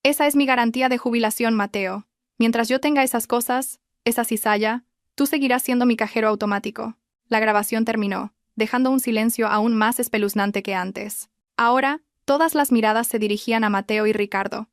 «Esa es mi garantía de jubilación, Mateo. Mientras yo tenga esas cosas, Esa cizalla, tú seguirás siendo mi cajero automático. La grabación terminó, dejando un silencio aún más espeluznante que antes. Ahora, todas las miradas se dirigían a Mateo y Ricardo.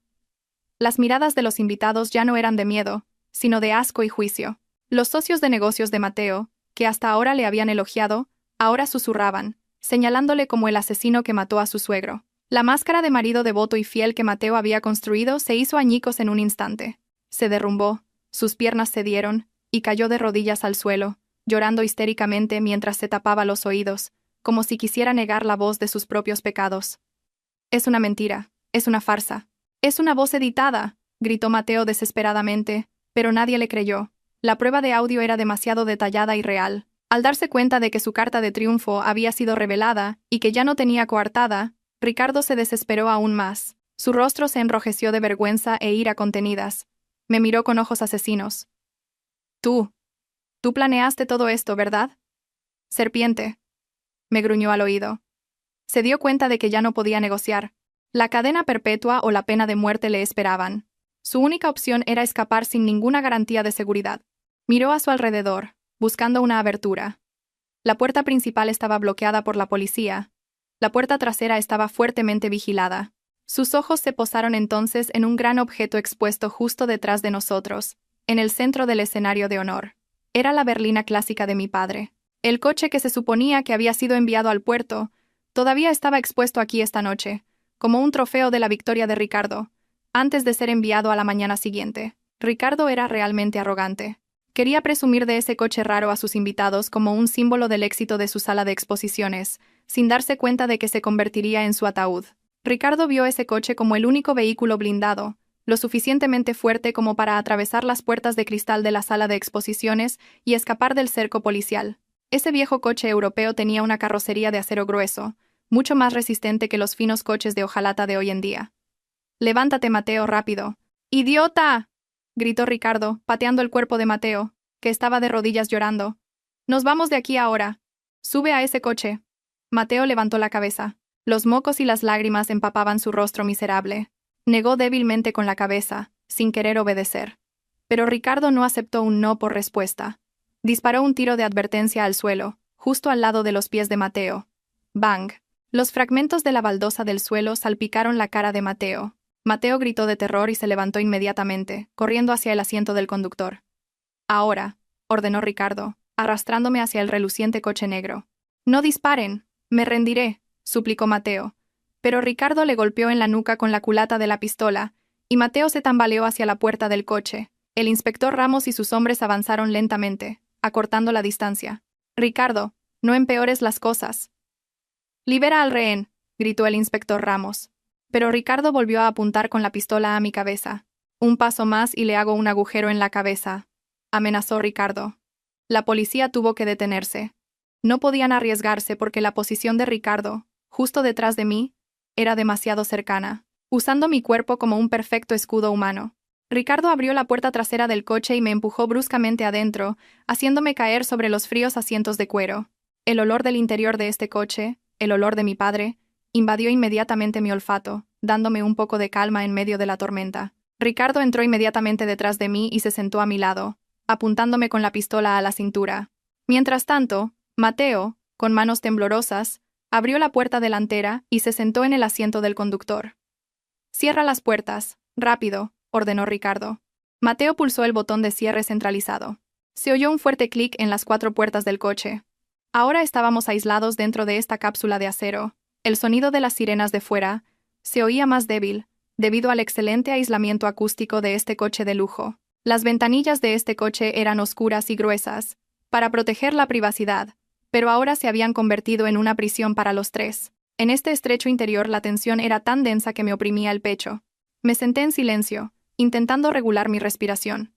Las miradas de los invitados ya no eran de miedo, sino de asco y juicio. Los socios de negocios de Mateo, que hasta ahora le habían elogiado, ahora susurraban, señalándole como el asesino que mató a su suegro. La máscara de marido devoto y fiel que Mateo había construido se hizo añicos en un instante. Se derrumbó, sus piernas cedieron, y cayó de rodillas al suelo, llorando histéricamente mientras se tapaba los oídos, como si quisiera negar la voz de sus propios pecados. «Es una mentira, es una farsa. ¡Es una voz editada!», gritó Mateo desesperadamente, pero nadie le creyó. La prueba de audio era demasiado detallada y real. Al darse cuenta de que su carta de triunfo había sido revelada y que ya no tenía coartada, Ricardo se desesperó aún más. Su rostro se enrojeció de vergüenza e ira contenidas. Me miró con ojos asesinos. Tú planeaste todo esto, ¿verdad? Serpiente. Me gruñó al oído. Se dio cuenta de que ya no podía negociar. La cadena perpetua o la pena de muerte le esperaban. Su única opción era escapar sin ninguna garantía de seguridad. Miró a su alrededor, buscando una abertura. La puerta principal estaba bloqueada por la policía. La puerta trasera estaba fuertemente vigilada. Sus ojos se posaron entonces en un gran objeto expuesto justo detrás de nosotros, en el centro del escenario de honor. Era la berlina clásica de mi padre. El coche que se suponía que había sido enviado al puerto todavía estaba expuesto aquí esta noche, como un trofeo de la victoria de Ricardo, antes de ser enviado a la mañana siguiente. Ricardo era realmente arrogante. Quería presumir de ese coche raro a sus invitados como un símbolo del éxito de su sala de exposiciones, sin darse cuenta de que se convertiría en su ataúd. Ricardo vio ese coche como el único vehículo blindado, lo suficientemente fuerte como para atravesar las puertas de cristal de la sala de exposiciones y escapar del cerco policial. Ese viejo coche europeo tenía una carrocería de acero grueso, mucho más resistente que los finos coches de hojalata de hoy en día. «Levántate, Mateo, rápido». «¡Idiota!», gritó Ricardo, pateando el cuerpo de Mateo, que estaba de rodillas llorando. «Nos vamos de aquí ahora. Sube a ese coche». Mateo levantó la cabeza. Los mocos y las lágrimas empapaban su rostro miserable. Negó débilmente con la cabeza, sin querer obedecer. Pero Ricardo no aceptó un no por respuesta. Disparó un tiro de advertencia al suelo, justo al lado de los pies de Mateo. ¡Bang! Los fragmentos de la baldosa del suelo salpicaron la cara de Mateo. Mateo gritó de terror y se levantó inmediatamente, corriendo hacia el asiento del conductor. «Ahora», ordenó Ricardo, arrastrándome hacia el reluciente coche negro. «No disparen, me rendiré», suplicó Mateo. Pero Ricardo le golpeó en la nuca con la culata de la pistola, y Mateo se tambaleó hacia la puerta del coche. El inspector Ramos y sus hombres avanzaron lentamente, acortando la distancia. «Ricardo, no empeores las cosas». «Libera al rehén», gritó el inspector Ramos. Pero Ricardo volvió a apuntar con la pistola a mi cabeza. «Un paso más y le hago un agujero en la cabeza», amenazó Ricardo. La policía tuvo que detenerse. No podían arriesgarse porque la posición de Ricardo, justo detrás de mí, era demasiado cercana, usando mi cuerpo como un perfecto escudo humano. Ricardo abrió la puerta trasera del coche y me empujó bruscamente adentro, haciéndome caer sobre los fríos asientos de cuero. El olor del interior de este coche, el olor de mi padre, invadió inmediatamente mi olfato, dándome un poco de calma en medio de la tormenta. Ricardo entró inmediatamente detrás de mí y se sentó a mi lado, apuntándome con la pistola a la cintura. Mientras tanto, Mateo, con manos temblorosas, abrió la puerta delantera y se sentó en el asiento del conductor. «Cierra las puertas, rápido», ordenó Ricardo. Mateo pulsó el botón de cierre centralizado. Se oyó un fuerte clic en las 4 puertas del coche. Ahora estábamos aislados dentro de esta cápsula de acero. El sonido de las sirenas de fuera se oía más débil, debido al excelente aislamiento acústico de este coche de lujo. Las ventanillas de este coche eran oscuras y gruesas, para proteger la privacidad, pero ahora se habían convertido en una prisión para los tres. En este estrecho interior la tensión era tan densa que me oprimía el pecho. Me senté en silencio, intentando regular mi respiración.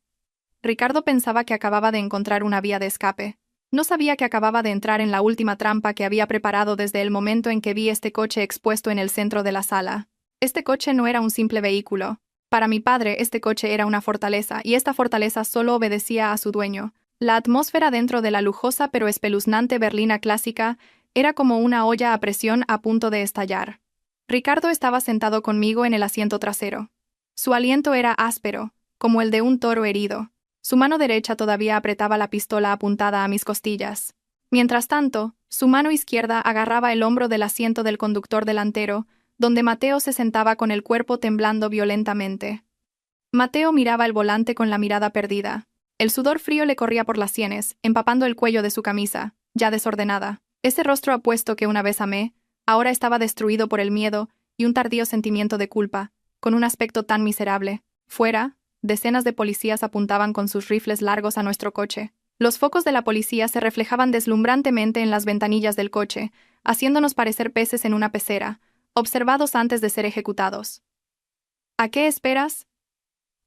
Ricardo pensaba que acababa de encontrar una vía de escape. No sabía que acababa de entrar en la última trampa que había preparado desde el momento en que vi este coche expuesto en el centro de la sala. Este coche no era un simple vehículo. Para mi padre, este coche era una fortaleza, y esta fortaleza solo obedecía a su dueño. La atmósfera dentro de la lujosa pero espeluznante berlina clásica era como una olla a presión a punto de estallar. Ricardo estaba sentado conmigo en el asiento trasero. Su aliento era áspero, como el de un toro herido. Su mano derecha todavía apretaba la pistola apuntada a mis costillas. Mientras tanto, su mano izquierda agarraba el hombro del asiento del conductor delantero, donde Mateo se sentaba con el cuerpo temblando violentamente. Mateo miraba el volante con la mirada perdida. El sudor frío le corría por las sienes, empapando el cuello de su camisa, ya desordenada. Ese rostro apuesto que una vez amé, ahora estaba destruido por el miedo y un tardío sentimiento de culpa, con un aspecto tan miserable. Fuera, decenas de policías apuntaban con sus rifles largos a nuestro coche. Los focos de la policía se reflejaban deslumbrantemente en las ventanillas del coche, haciéndonos parecer peces en una pecera, observados antes de ser ejecutados. ¿A qué esperas?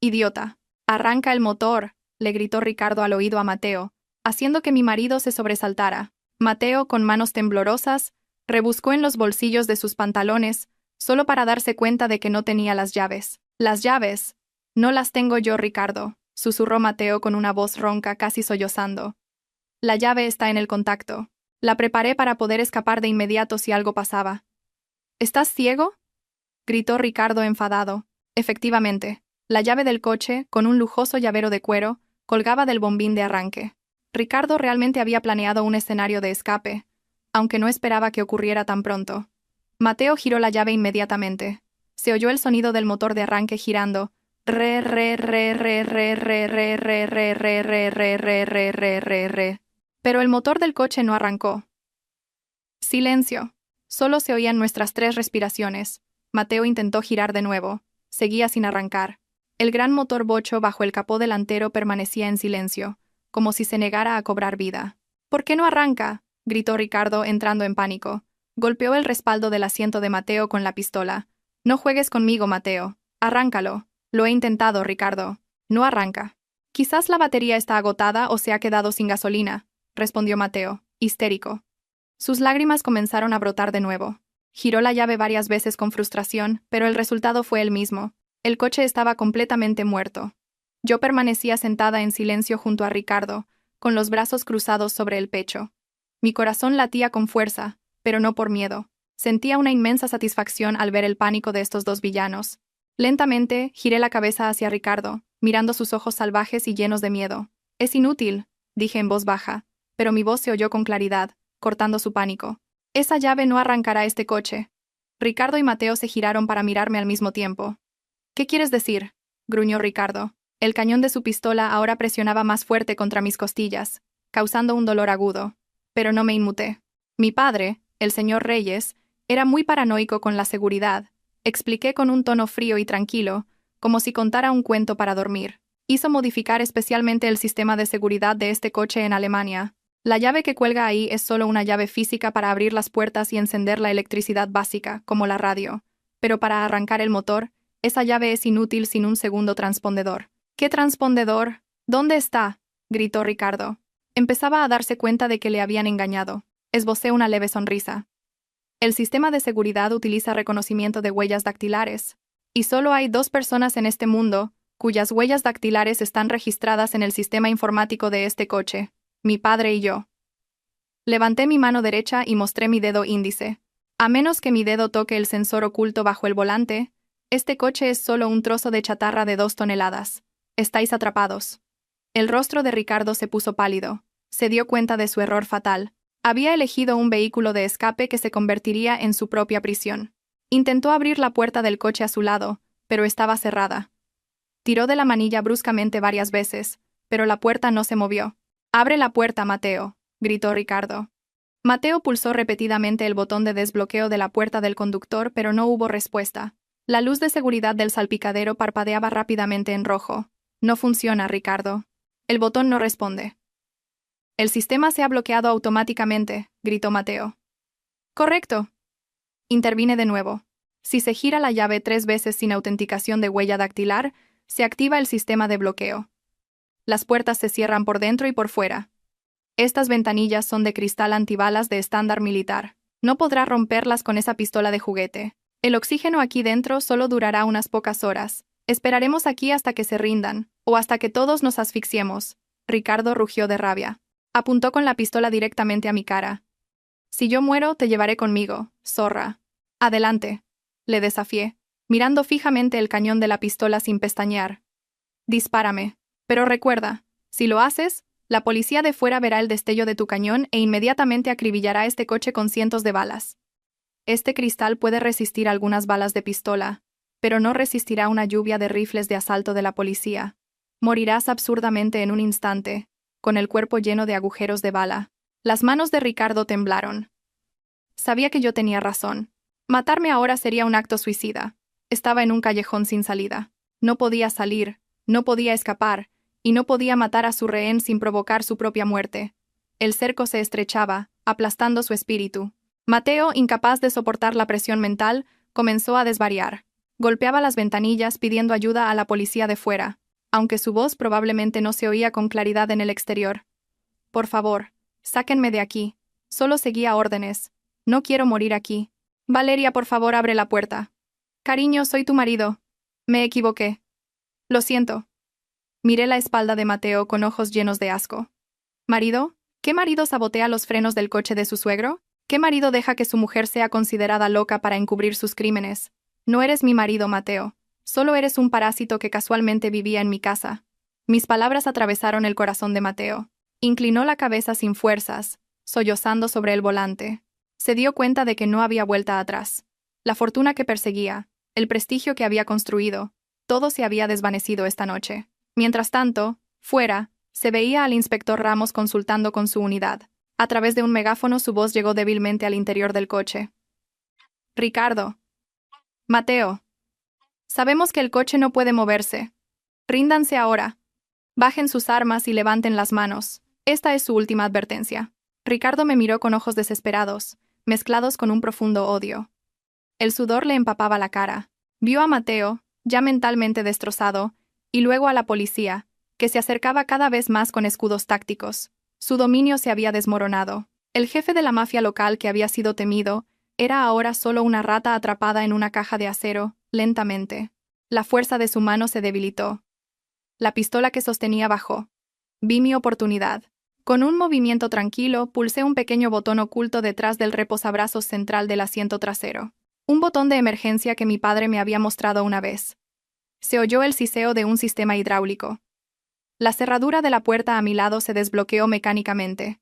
Idiota. Arranca el motor, le gritó Ricardo al oído a Mateo, haciendo que mi marido se sobresaltara. Mateo, con manos temblorosas, rebuscó en los bolsillos de sus pantalones, solo para darse cuenta de que no tenía las llaves. Las llaves. No las tengo yo, Ricardo, susurró Mateo con una voz ronca, casi sollozando. La llave está en el contacto. La preparé para poder escapar de inmediato si algo pasaba. ¿Estás ciego?, gritó Ricardo enfadado. Efectivamente, la llave del coche, con un lujoso llavero de cuero, colgaba del bombín de arranque. Ricardo realmente había planeado un escenario de escape, aunque no esperaba que ocurriera tan pronto. Mateo giró la llave inmediatamente. Se oyó el sonido del motor de arranque girando. Pero el motor del coche no arrancó. Silencio. Solo se oían nuestras 3 respiraciones. Mateo intentó girar de nuevo. Seguía sin arrancar. El gran motor bocho bajo el capó delantero permanecía en silencio, como si se negara a cobrar vida. ¿Por qué no arranca?, gritó Ricardo, entrando en pánico. Golpeó el respaldo del asiento de Mateo con la pistola. No juegues conmigo, Mateo. Arráncalo. Lo he intentado, Ricardo. No arranca. Quizás la batería está agotada o se ha quedado sin gasolina, respondió Mateo, histérico. Sus lágrimas comenzaron a brotar de nuevo. Giró la llave varias veces con frustración, pero el resultado fue el mismo. El coche estaba completamente muerto. Yo permanecía sentada en silencio junto a Ricardo, con los brazos cruzados sobre el pecho. Mi corazón latía con fuerza, pero no por miedo. Sentía una inmensa satisfacción al ver el pánico de estos 2 villanos. Lentamente, giré la cabeza hacia Ricardo, mirando sus ojos salvajes y llenos de miedo. «Es inútil», dije en voz baja, pero mi voz se oyó con claridad, cortando su pánico. «Esa llave no arrancará este coche». Ricardo y Mateo se giraron para mirarme al mismo tiempo. «¿Qué quieres decir?», gruñó Ricardo. El cañón de su pistola ahora presionaba más fuerte contra mis costillas, causando un dolor agudo. Pero no me inmuté. Mi padre, el señor Reyes, era muy paranoico con la seguridad. Expliqué con un tono frío y tranquilo, como si contara un cuento para dormir. Hizo modificar especialmente el sistema de seguridad de este coche en Alemania. La llave que cuelga ahí es solo una llave física para abrir las puertas y encender la electricidad básica, como la radio. Pero para arrancar el motor, esa llave es inútil sin un segundo transpondedor. ¿Qué transpondedor? ¿Dónde está?, gritó Ricardo. Empezaba a darse cuenta de que le habían engañado. Esbocé una leve sonrisa. El sistema de seguridad utiliza reconocimiento de huellas dactilares. Y solo hay 2 personas en este mundo cuyas huellas dactilares están registradas en el sistema informático de este coche: mi padre y yo. Levanté mi mano derecha y mostré mi dedo índice. A menos que mi dedo toque el sensor oculto bajo el volante, este coche es solo un trozo de chatarra de 2 toneladas. Estáis atrapados. El rostro de Ricardo se puso pálido. Se dio cuenta de su error fatal. Había elegido un vehículo de escape que se convertiría en su propia prisión. Intentó abrir la puerta del coche a su lado, pero estaba cerrada. Tiró de la manilla bruscamente varias veces, pero la puerta no se movió. «Abre la puerta, Mateo», gritó Ricardo. Mateo pulsó repetidamente el botón de desbloqueo de la puerta del conductor, pero no hubo respuesta. La luz de seguridad del salpicadero parpadeaba rápidamente en rojo. «No funciona, Ricardo. El botón no responde». «El sistema se ha bloqueado automáticamente», gritó Mateo. «Correcto». Intervine de nuevo. Si se gira la llave 3 veces sin autenticación de huella dactilar, se activa el sistema de bloqueo. Las puertas se cierran por dentro y por fuera. Estas ventanillas son de cristal antibalas de estándar militar. No podrá romperlas con esa pistola de juguete. El oxígeno aquí dentro solo durará unas pocas horas. Esperaremos aquí hasta que se rindan, o hasta que todos nos asfixiemos. Ricardo rugió de rabia. Apuntó con la pistola directamente a mi cara. «Si yo muero, te llevaré conmigo, zorra». «Adelante», le desafié, mirando fijamente el cañón de la pistola sin pestañear. «Dispárame. Pero recuerda, Si lo haces, la policía de fuera verá el destello de tu cañón e inmediatamente acribillará este coche con cientos de balas. Este cristal puede resistir algunas balas de pistola, pero no resistirá una lluvia de rifles de asalto de la policía. Morirás absurdamente en un instante, con el cuerpo lleno de agujeros de bala. Las manos de Ricardo temblaron. Sabía que yo tenía razón. Matarme ahora sería un acto suicida. Estaba en un callejón sin salida. No podía salir, no podía escapar, y no podía matar a su rehén sin provocar su propia muerte. El cerco se estrechaba, aplastando su espíritu. Mateo, incapaz de soportar la presión mental, comenzó a desvariar. Golpeaba las ventanillas pidiendo ayuda a la policía de fuera, aunque su voz probablemente no se oía con claridad en el exterior. Por favor, sáquenme de aquí. Solo seguía órdenes. No quiero morir aquí. Valeria, por favor, abre la puerta. Cariño, soy tu marido. Me equivoqué. Lo siento. Miré la espalda de Mateo con ojos llenos de asco. ¿Marido? ¿Qué marido sabotea los frenos del coche de su suegro? ¿Qué marido deja que su mujer sea considerada loca para encubrir sus crímenes? No eres mi marido, Mateo. Solo eres un parásito que casualmente vivía en mi casa. Mis palabras atravesaron el corazón de Mateo. Inclinó la cabeza sin fuerzas, sollozando sobre el volante. Se dio cuenta de que no había vuelta atrás. La fortuna que perseguía, el prestigio que había construido, todo se había desvanecido esta noche. Mientras tanto, fuera, se veía al inspector Ramos consultando con su unidad. A través de un megáfono su voz llegó débilmente al interior del coche. Ricardo. Mateo. Sabemos que el coche no puede moverse. Ríndanse ahora. Bajen sus armas y levanten las manos. Esta es su última advertencia. Ricardo me miró con ojos desesperados, mezclados con un profundo odio. El sudor le empapaba la cara. Vio a Mateo, ya mentalmente destrozado, y luego a la policía, que se acercaba cada vez más con escudos tácticos. Su dominio se había desmoronado. El jefe de la mafia local que había sido temido, era ahora solo una rata atrapada en una caja de acero, lentamente. La fuerza de su mano se debilitó. La pistola que sostenía bajó. Vi mi oportunidad. Con un movimiento tranquilo, pulsé un pequeño botón oculto detrás del reposabrazos central del asiento trasero. Un botón de emergencia que mi padre me había mostrado una vez. Se oyó el siseo de un sistema hidráulico. La cerradura de la puerta a mi lado se desbloqueó mecánicamente.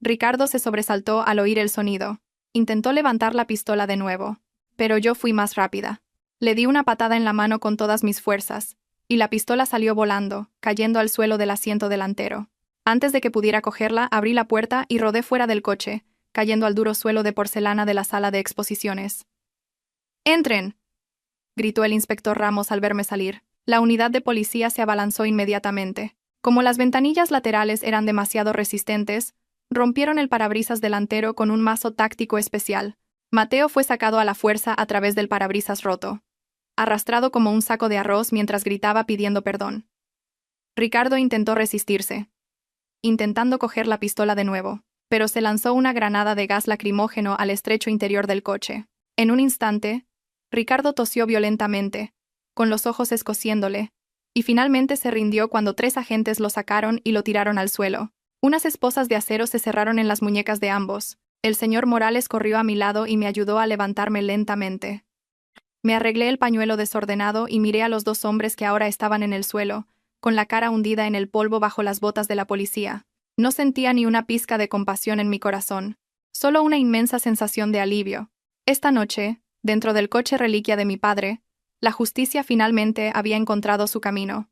Ricardo se sobresaltó al oír el sonido. Intentó levantar la pistola de nuevo, pero yo fui más rápida. Le di una patada en la mano con todas mis fuerzas, y la pistola salió volando, cayendo al suelo del asiento delantero. Antes de que pudiera cogerla, abrí la puerta y rodé fuera del coche, cayendo al duro suelo de porcelana de la sala de exposiciones. ¡Entren!, gritó el inspector Ramos al verme salir. La unidad de policía se abalanzó inmediatamente. Como las ventanillas laterales eran demasiado resistentes, rompieron el parabrisas delantero con un mazo táctico especial. Mateo fue sacado a la fuerza a través del parabrisas roto, arrastrado como un saco de arroz mientras gritaba pidiendo perdón. Ricardo intentó resistirse, intentando coger la pistola de nuevo, pero se lanzó una granada de gas lacrimógeno al estrecho interior del coche. En un instante, Ricardo tosió violentamente, con los ojos escociéndole, y finalmente se rindió cuando 3 agentes lo sacaron y lo tiraron al suelo. Unas esposas de acero se cerraron en las muñecas de ambos. El señor Morales corrió a mi lado y me ayudó a levantarme lentamente. Me arreglé el pañuelo desordenado y miré a los 2 hombres que ahora estaban en el suelo, con la cara hundida en el polvo bajo las botas de la policía. No sentía ni una pizca de compasión en mi corazón, solo una inmensa sensación de alivio. Esta noche, dentro del coche reliquia de mi padre, la justicia finalmente había encontrado su camino.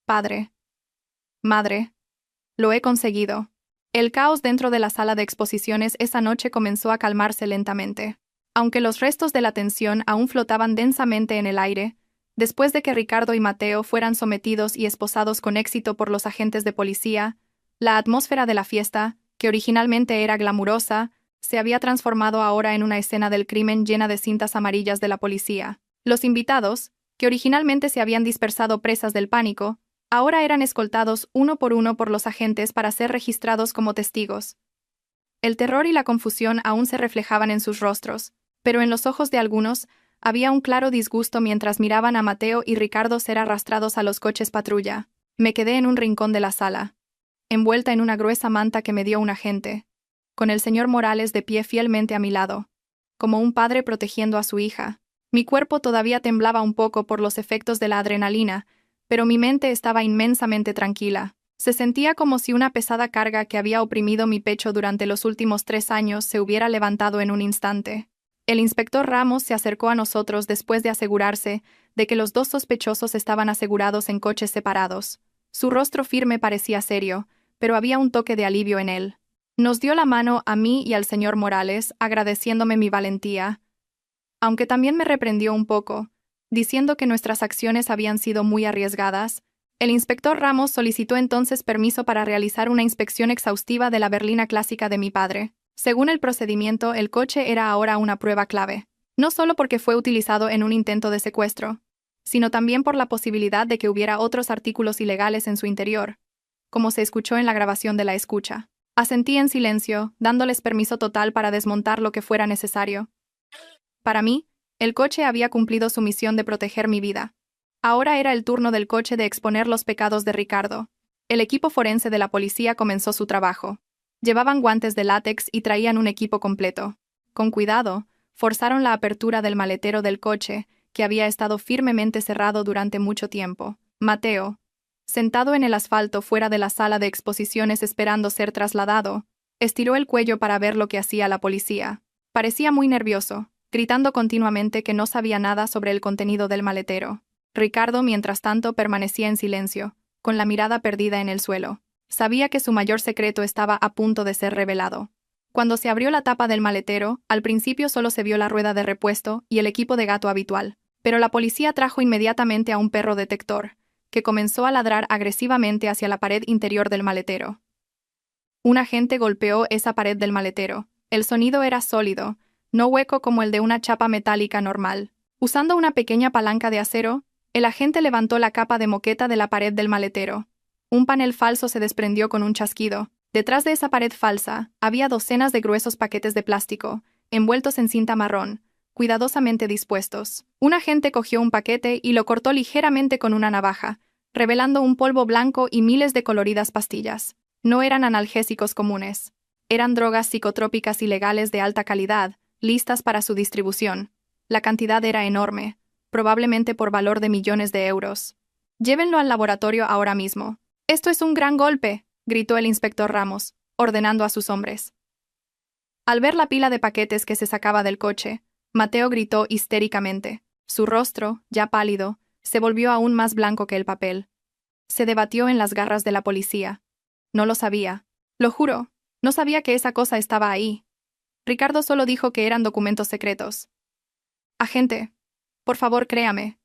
Padre. Madre. Lo he conseguido. El caos dentro de la sala de exposiciones esa noche comenzó a calmarse lentamente. Aunque los restos de la tensión aún flotaban densamente en el aire, después de que Ricardo y Mateo fueran sometidos y esposados con éxito por los agentes de policía, la atmósfera de la fiesta, que originalmente era glamurosa, se había transformado ahora en una escena del crimen llena de cintas amarillas de la policía. Los invitados, que originalmente se habían dispersado presas del pánico, ahora eran escoltados uno por los agentes para ser registrados como testigos. El terror y la confusión aún se reflejaban en sus rostros, pero en los ojos de algunos había un claro disgusto mientras miraban a Mateo y Ricardo ser arrastrados a los coches patrulla. Me quedé en un rincón de la sala, envuelta en una gruesa manta que me dio un agente, con el señor Morales de pie fielmente a mi lado, como un padre protegiendo a su hija. Mi cuerpo todavía temblaba un poco por los efectos de la adrenalina, pero mi mente estaba inmensamente tranquila. Se sentía como si una pesada carga que había oprimido mi pecho durante los últimos 3 años se hubiera levantado en un instante. El inspector Ramos se acercó a nosotros después de asegurarse de que los dos sospechosos estaban asegurados en coches separados. Su rostro firme parecía serio, pero había un toque de alivio en él. Nos dio la mano a mí y al señor Morales, agradeciéndome mi valentía, aunque también me reprendió un poco, diciendo que nuestras acciones habían sido muy arriesgadas. El inspector Ramos solicitó entonces permiso para realizar una inspección exhaustiva de la berlina clásica de mi padre. Según el procedimiento, el coche era ahora una prueba clave, no solo porque fue utilizado en un intento de secuestro, sino también por la posibilidad de que hubiera otros artículos ilegales en su interior, como se escuchó en la grabación de la escucha. Asentí en silencio, dándoles permiso total para desmontar lo que fuera necesario. Para mí, el coche había cumplido su misión de proteger mi vida. Ahora era el turno del coche de exponer los pecados de Ricardo. El equipo forense de la policía comenzó su trabajo. Llevaban guantes de látex y traían un equipo completo. Con cuidado, forzaron la apertura del maletero del coche, que había estado firmemente cerrado durante mucho tiempo. Mateo, sentado en el asfalto fuera de la sala de exposiciones esperando ser trasladado, estiró el cuello para ver lo que hacía la policía. Parecía muy nervioso, gritando continuamente que no sabía nada sobre el contenido del maletero. Ricardo, mientras tanto, permanecía en silencio, con la mirada perdida en el suelo. Sabía que su mayor secreto estaba a punto de ser revelado. Cuando se abrió la tapa del maletero, al principio solo se vio la rueda de repuesto y el equipo de gato habitual, pero la policía trajo inmediatamente a un perro detector, que comenzó a ladrar agresivamente hacia la pared interior del maletero. Un agente golpeó esa pared del maletero. El sonido era sólido, no hueco como el de una chapa metálica normal. Usando una pequeña palanca de acero, el agente levantó la capa de moqueta de la pared del maletero. Un panel falso se desprendió con un chasquido. Detrás de esa pared falsa, había docenas de gruesos paquetes de plástico, envueltos en cinta marrón, cuidadosamente dispuestos. Un agente cogió un paquete y lo cortó ligeramente con una navaja, revelando un polvo blanco y miles de coloridas pastillas. No eran analgésicos comunes. Eran drogas psicotrópicas ilegales de alta calidad, listas para su distribución. La cantidad era enorme, probablemente por valor de millones de euros. Llévenlo al laboratorio ahora mismo. «Esto es un gran golpe», gritó el inspector Ramos, ordenando a sus hombres. Al ver la pila de paquetes que se sacaba del coche, Mateo gritó histéricamente. Su rostro, ya pálido, se volvió aún más blanco que el papel. Se debatió en las garras de la policía. No lo sabía. Lo juro, no sabía que esa cosa estaba ahí. Ricardo solo dijo que eran documentos secretos. «Agente, por favor, créame».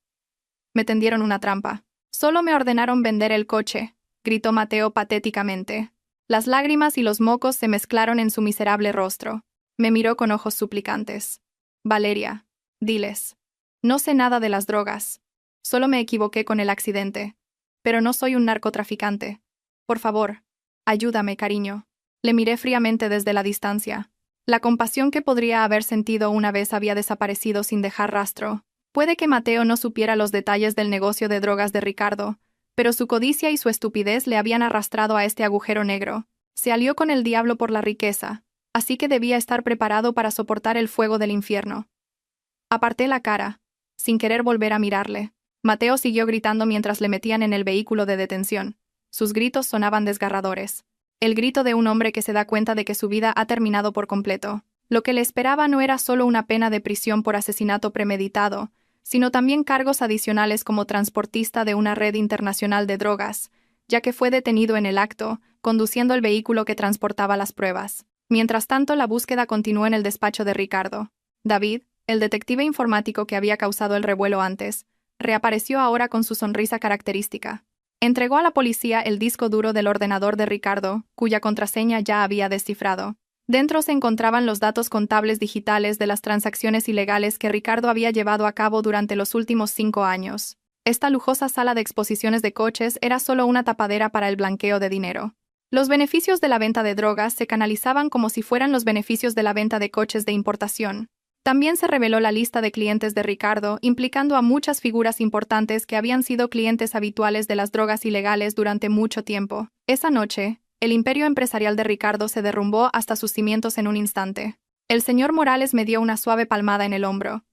Me tendieron una trampa. «Solo me ordenaron vender el coche», gritó Mateo patéticamente. Las lágrimas y los mocos se mezclaron en su miserable rostro. Me miró con ojos suplicantes. «Valeria, diles. No sé nada de las drogas. Solo me equivoqué con el accidente. Pero no soy un narcotraficante. Por favor, ayúdame, cariño». Le miré fríamente desde la distancia. La compasión que podría haber sentido una vez había desaparecido sin dejar rastro. Puede que Mateo no supiera los detalles del negocio de drogas de Ricardo, pero su codicia y su estupidez le habían arrastrado a este agujero negro. Se alió con el diablo por la riqueza, así que debía estar preparado para soportar el fuego del infierno. Aparté la cara, sin querer volver a mirarle. Mateo siguió gritando mientras le metían en el vehículo de detención. Sus gritos sonaban desgarradores. El grito de un hombre que se da cuenta de que su vida ha terminado por completo. Lo que le esperaba no era solo una pena de prisión por asesinato premeditado, sino también cargos adicionales como transportista de una red internacional de drogas, ya que fue detenido en el acto, conduciendo el vehículo que transportaba las pruebas. Mientras tanto, la búsqueda continuó en el despacho de Ricardo. David, el detective informático que había causado el revuelo antes, reapareció ahora con su sonrisa característica. Entregó a la policía el disco duro del ordenador de Ricardo, cuya contraseña ya había descifrado. Dentro se encontraban los datos contables digitales de las transacciones ilegales que Ricardo había llevado a cabo durante los últimos 5 años. Esta lujosa sala de exposiciones de coches era solo una tapadera para el blanqueo de dinero. Los beneficios de la venta de drogas se canalizaban como si fueran los beneficios de la venta de coches de importación. También se reveló la lista de clientes de Ricardo, implicando a muchas figuras importantes que habían sido clientes habituales de las drogas ilegales durante mucho tiempo. Esa noche, el imperio empresarial de Ricardo se derrumbó hasta sus cimientos en un instante. El señor Morales me dio una suave palmada en el hombro.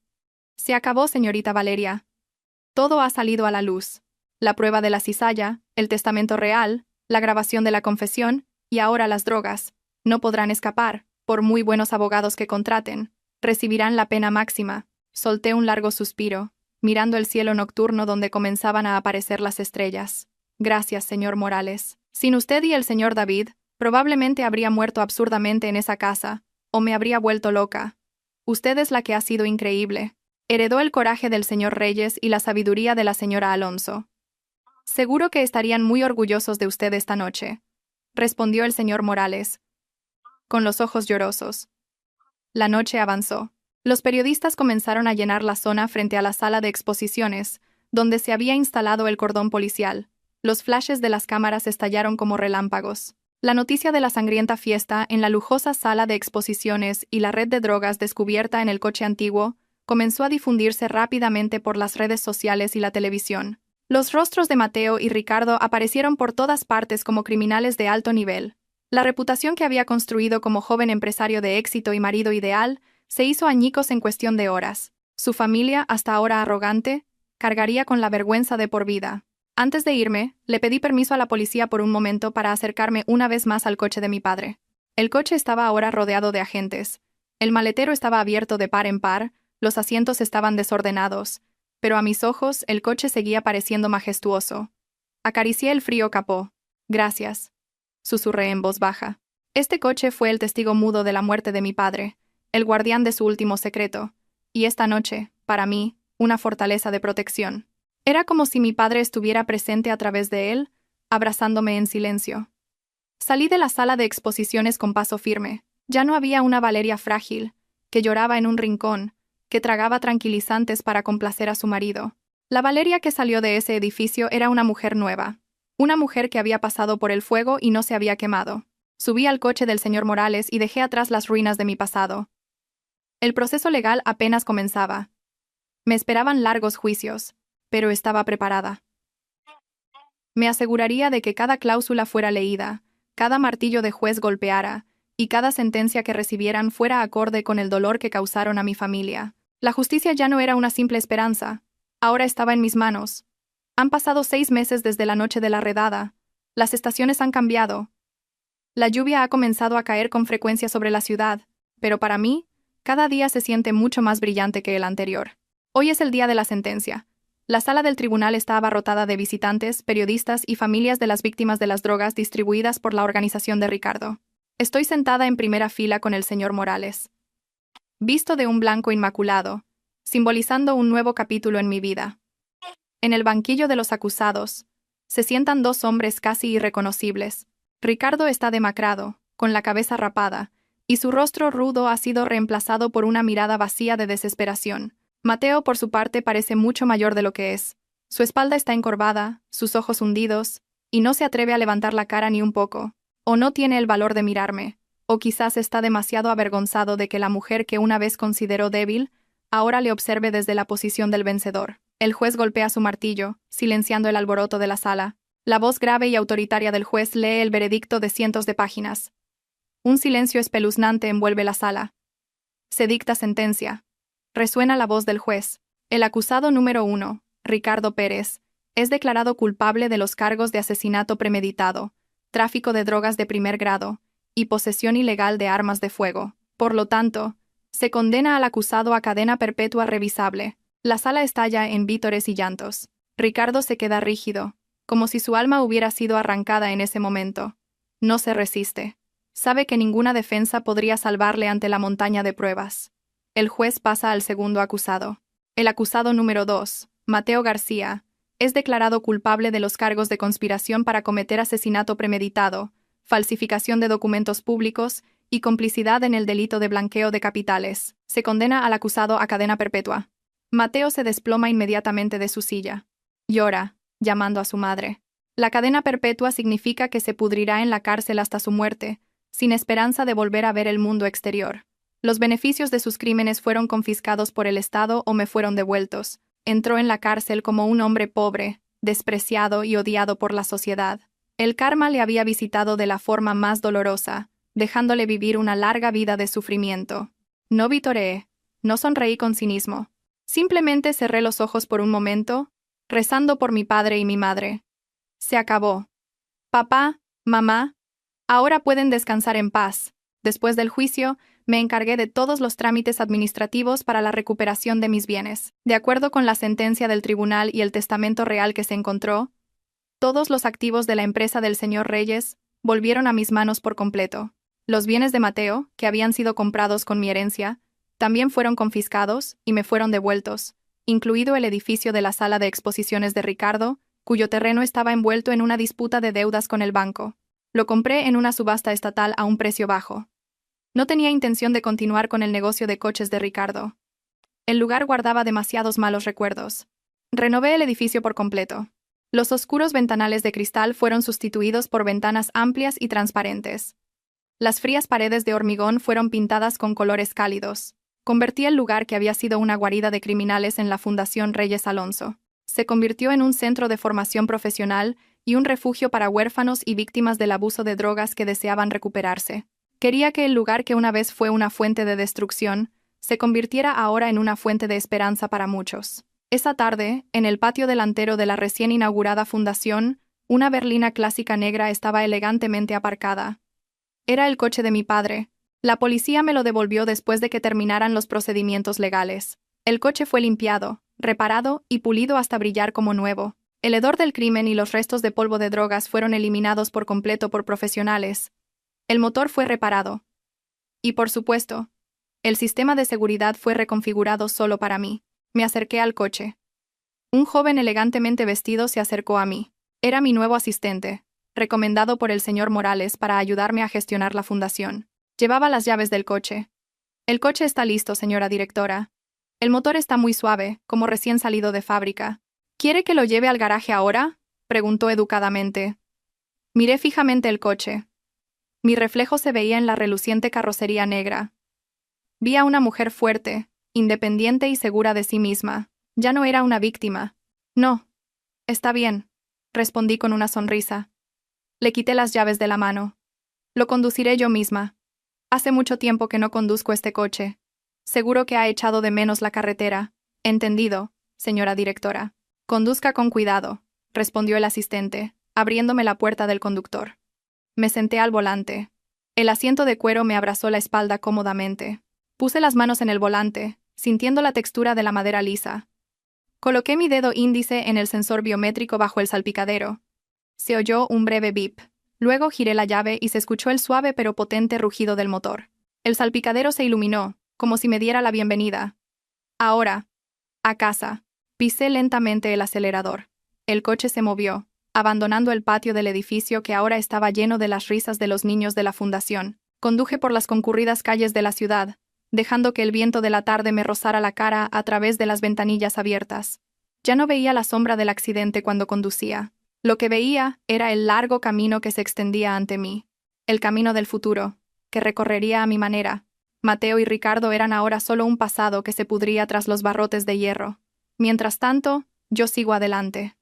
«Se acabó, señorita Valeria. Todo ha salido a la luz. La prueba de la cizalla, el testamento real, la grabación de la confesión, y ahora las drogas. No podrán escapar, por muy buenos abogados que contraten. Recibirán la pena máxima. Solté un largo suspiro, mirando el cielo nocturno donde comenzaban a aparecer las estrellas. Gracias, señor Morales. Sin usted y el señor David, probablemente habría muerto absurdamente en esa casa, o me habría vuelto loca. Usted es la que ha sido increíble. Heredó el coraje del señor Reyes y la sabiduría de la señora Alonso. Seguro que estarían muy orgullosos de usted esta noche, respondió el señor Morales, con los ojos llorosos. La noche avanzó. Los periodistas comenzaron a llenar la zona frente a la sala de exposiciones, donde se había instalado el cordón policial. Los flashes de las cámaras estallaron como relámpagos. La noticia de la sangrienta fiesta en la lujosa sala de exposiciones y la red de drogas descubierta en el coche antiguo comenzó a difundirse rápidamente por las redes sociales y la televisión. Los rostros de Mateo y Ricardo aparecieron por todas partes como criminales de alto nivel. La reputación que había construido como joven empresario de éxito y marido ideal se hizo añicos en cuestión de horas. Su familia, hasta ahora arrogante, cargaría con la vergüenza de por vida. Antes de irme, le pedí permiso a la policía por un momento para acercarme una vez más al coche de mi padre. El coche estaba ahora rodeado de agentes. El maletero estaba abierto de par en par, los asientos estaban desordenados, pero a mis ojos el coche seguía pareciendo majestuoso. Acaricié el frío capó. Gracias, susurré en voz baja. Este coche fue el testigo mudo de la muerte de mi padre, el guardián de su último secreto, y esta noche, para mí, una fortaleza de protección. Era como si mi padre estuviera presente a través de él, abrazándome en silencio. Salí de la sala de exposiciones con paso firme. Ya no había una Valeria frágil, que lloraba en un rincón, que tragaba tranquilizantes para complacer a su marido. La Valeria que salió de ese edificio era una mujer nueva. Una mujer que había pasado por el fuego y no se había quemado. Subí al coche del señor Morales y dejé atrás las ruinas de mi pasado. El proceso legal apenas comenzaba. Me esperaban largos juicios, pero estaba preparada. Me aseguraría de que cada cláusula fuera leída, cada martillo de juez golpeara, y cada sentencia que recibieran fuera acorde con el dolor que causaron a mi familia. La justicia ya no era una simple esperanza, ahora estaba en mis manos. Han pasado 6 meses desde la noche de la redada. Las estaciones han cambiado. La lluvia ha comenzado a caer con frecuencia sobre la ciudad, pero para mí, cada día se siente mucho más brillante que el anterior. Hoy es el día de la sentencia. La sala del tribunal está abarrotada de visitantes, periodistas y familias de las víctimas de las drogas distribuidas por la organización de Ricardo. Estoy sentada en primera fila con el señor Morales, visto de un blanco inmaculado, simbolizando un nuevo capítulo en mi vida. En el banquillo de los acusados, se sientan 2 hombres casi irreconocibles. Ricardo está demacrado, con la cabeza rapada, y su rostro rudo ha sido reemplazado por una mirada vacía de desesperación. Mateo, por su parte, parece mucho mayor de lo que es. Su espalda está encorvada, sus ojos hundidos, y no se atreve a levantar la cara ni un poco. O no tiene el valor de mirarme, o quizás está demasiado avergonzado de que la mujer que una vez consideró débil, ahora le observe desde la posición del vencedor. El juez golpea su martillo, silenciando el alboroto de la sala. La voz grave y autoritaria del juez lee el veredicto de cientos de páginas. Un silencio espeluznante envuelve la sala. Se dicta sentencia. Resuena la voz del juez. El acusado número 1, Ricardo Pérez, es declarado culpable de los cargos de asesinato premeditado, tráfico de drogas de primer grado y posesión ilegal de armas de fuego. Por lo tanto, se condena al acusado a cadena perpetua revisable. La sala estalla en vítores y llantos. Ricardo se queda rígido, como si su alma hubiera sido arrancada en ese momento. No se resiste. Sabe que ninguna defensa podría salvarle ante la montaña de pruebas. El juez pasa al segundo acusado. El acusado número 2, Mateo García, es declarado culpable de los cargos de conspiración para cometer asesinato premeditado, falsificación de documentos públicos y complicidad en el delito de blanqueo de capitales. Se condena al acusado a cadena perpetua. Mateo se desploma inmediatamente de su silla. Llora, llamando a su madre. La cadena perpetua significa que se pudrirá en la cárcel hasta su muerte, sin esperanza de volver a ver el mundo exterior. Los beneficios de sus crímenes fueron confiscados por el Estado o me fueron devueltos. Entró en la cárcel como un hombre pobre, despreciado y odiado por la sociedad. El karma le había visitado de la forma más dolorosa, dejándole vivir una larga vida de sufrimiento. No vitoreé, no sonreí con cinismo. Simplemente cerré los ojos por un momento, rezando por mi padre y mi madre. Se acabó. Papá, Mamá, ahora pueden descansar en paz. Después del juicio, me encargué de todos los trámites administrativos para la recuperación de mis bienes. De acuerdo con la sentencia del tribunal y el testamento real que se encontró, todos los activos de la empresa del señor Reyes volvieron a mis manos por completo. Los bienes de Mateo, que habían sido comprados con mi herencia, también fueron confiscados y me fueron devueltos, incluido el edificio de la sala de exposiciones de Ricardo, cuyo terreno estaba envuelto en una disputa de deudas con el banco. Lo compré en una subasta estatal a un precio bajo. No tenía intención de continuar con el negocio de coches de Ricardo. El lugar guardaba demasiados malos recuerdos. Renové el edificio por completo. Los oscuros ventanales de cristal fueron sustituidos por ventanas amplias y transparentes. Las frías paredes de hormigón fueron pintadas con colores cálidos. Convertí el lugar que había sido una guarida de criminales en la Fundación Reyes Alonso. Se convirtió en un centro de formación profesional y un refugio para huérfanos y víctimas del abuso de drogas que deseaban recuperarse. Quería que el lugar que una vez fue una fuente de destrucción se convirtiera ahora en una fuente de esperanza para muchos. Esa tarde, en el patio delantero de la recién inaugurada fundación, una berlina clásica negra estaba elegantemente aparcada. Era el coche de mi padre. La policía me lo devolvió después de que terminaran los procedimientos legales. El coche fue limpiado, reparado y pulido hasta brillar como nuevo. El hedor del crimen y los restos de polvo de drogas fueron eliminados por completo por profesionales. El motor fue reparado. Y por supuesto, el sistema de seguridad fue reconfigurado solo para mí. Me acerqué al coche. Un joven elegantemente vestido se acercó a mí. Era mi nuevo asistente, recomendado por el señor Morales para ayudarme a gestionar la fundación. Llevaba las llaves del coche. El coche está listo, señora directora. El motor está muy suave, como recién salido de fábrica. ¿Quiere que lo lleve al garaje ahora?, preguntó educadamente. Miré fijamente el coche. Mi reflejo se veía en la reluciente carrocería negra. Vi a una mujer fuerte, independiente y segura de sí misma. Ya no era una víctima. No. Está bien, respondí con una sonrisa. Le quité las llaves de la mano. Lo conduciré yo misma. Hace mucho tiempo que no conduzco este coche. Seguro que ha echado de menos la carretera. Entendido, señora directora. Conduzca con cuidado, respondió el asistente, abriéndome la puerta del conductor. Me senté al volante. El asiento de cuero me abrazó la espalda cómodamente. Puse las manos en el volante, sintiendo la textura de la madera lisa. Coloqué mi dedo índice en el sensor biométrico bajo el salpicadero. Se oyó un breve bip. Luego giré la llave y se escuchó el suave pero potente rugido del motor. El salpicadero se iluminó, como si me diera la bienvenida. Ahora, a casa. Pisé lentamente el acelerador. El coche se movió, abandonando el patio del edificio que ahora estaba lleno de las risas de los niños de la fundación. Conduje por las concurridas calles de la ciudad, dejando que el viento de la tarde me rozara la cara a través de las ventanillas abiertas. Ya no veía la sombra del accidente cuando conducía. Lo que veía era el largo camino que se extendía ante mí. El camino del futuro, que recorrería a mi manera. Mateo y Ricardo eran ahora solo un pasado que se pudría tras los barrotes de hierro. Mientras tanto, yo sigo adelante.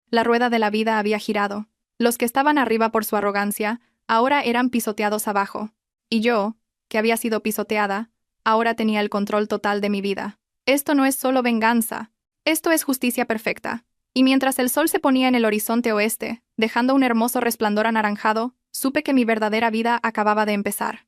La rueda de la vida había girado. Los que estaban arriba por su arrogancia, ahora eran pisoteados abajo. Y yo, que había sido pisoteada, ahora tenía el control total de mi vida. Esto no es solo venganza. Esto es justicia perfecta. Y mientras el sol se ponía en el horizonte oeste, dejando un hermoso resplandor anaranjado, supe que mi verdadera vida acababa de empezar.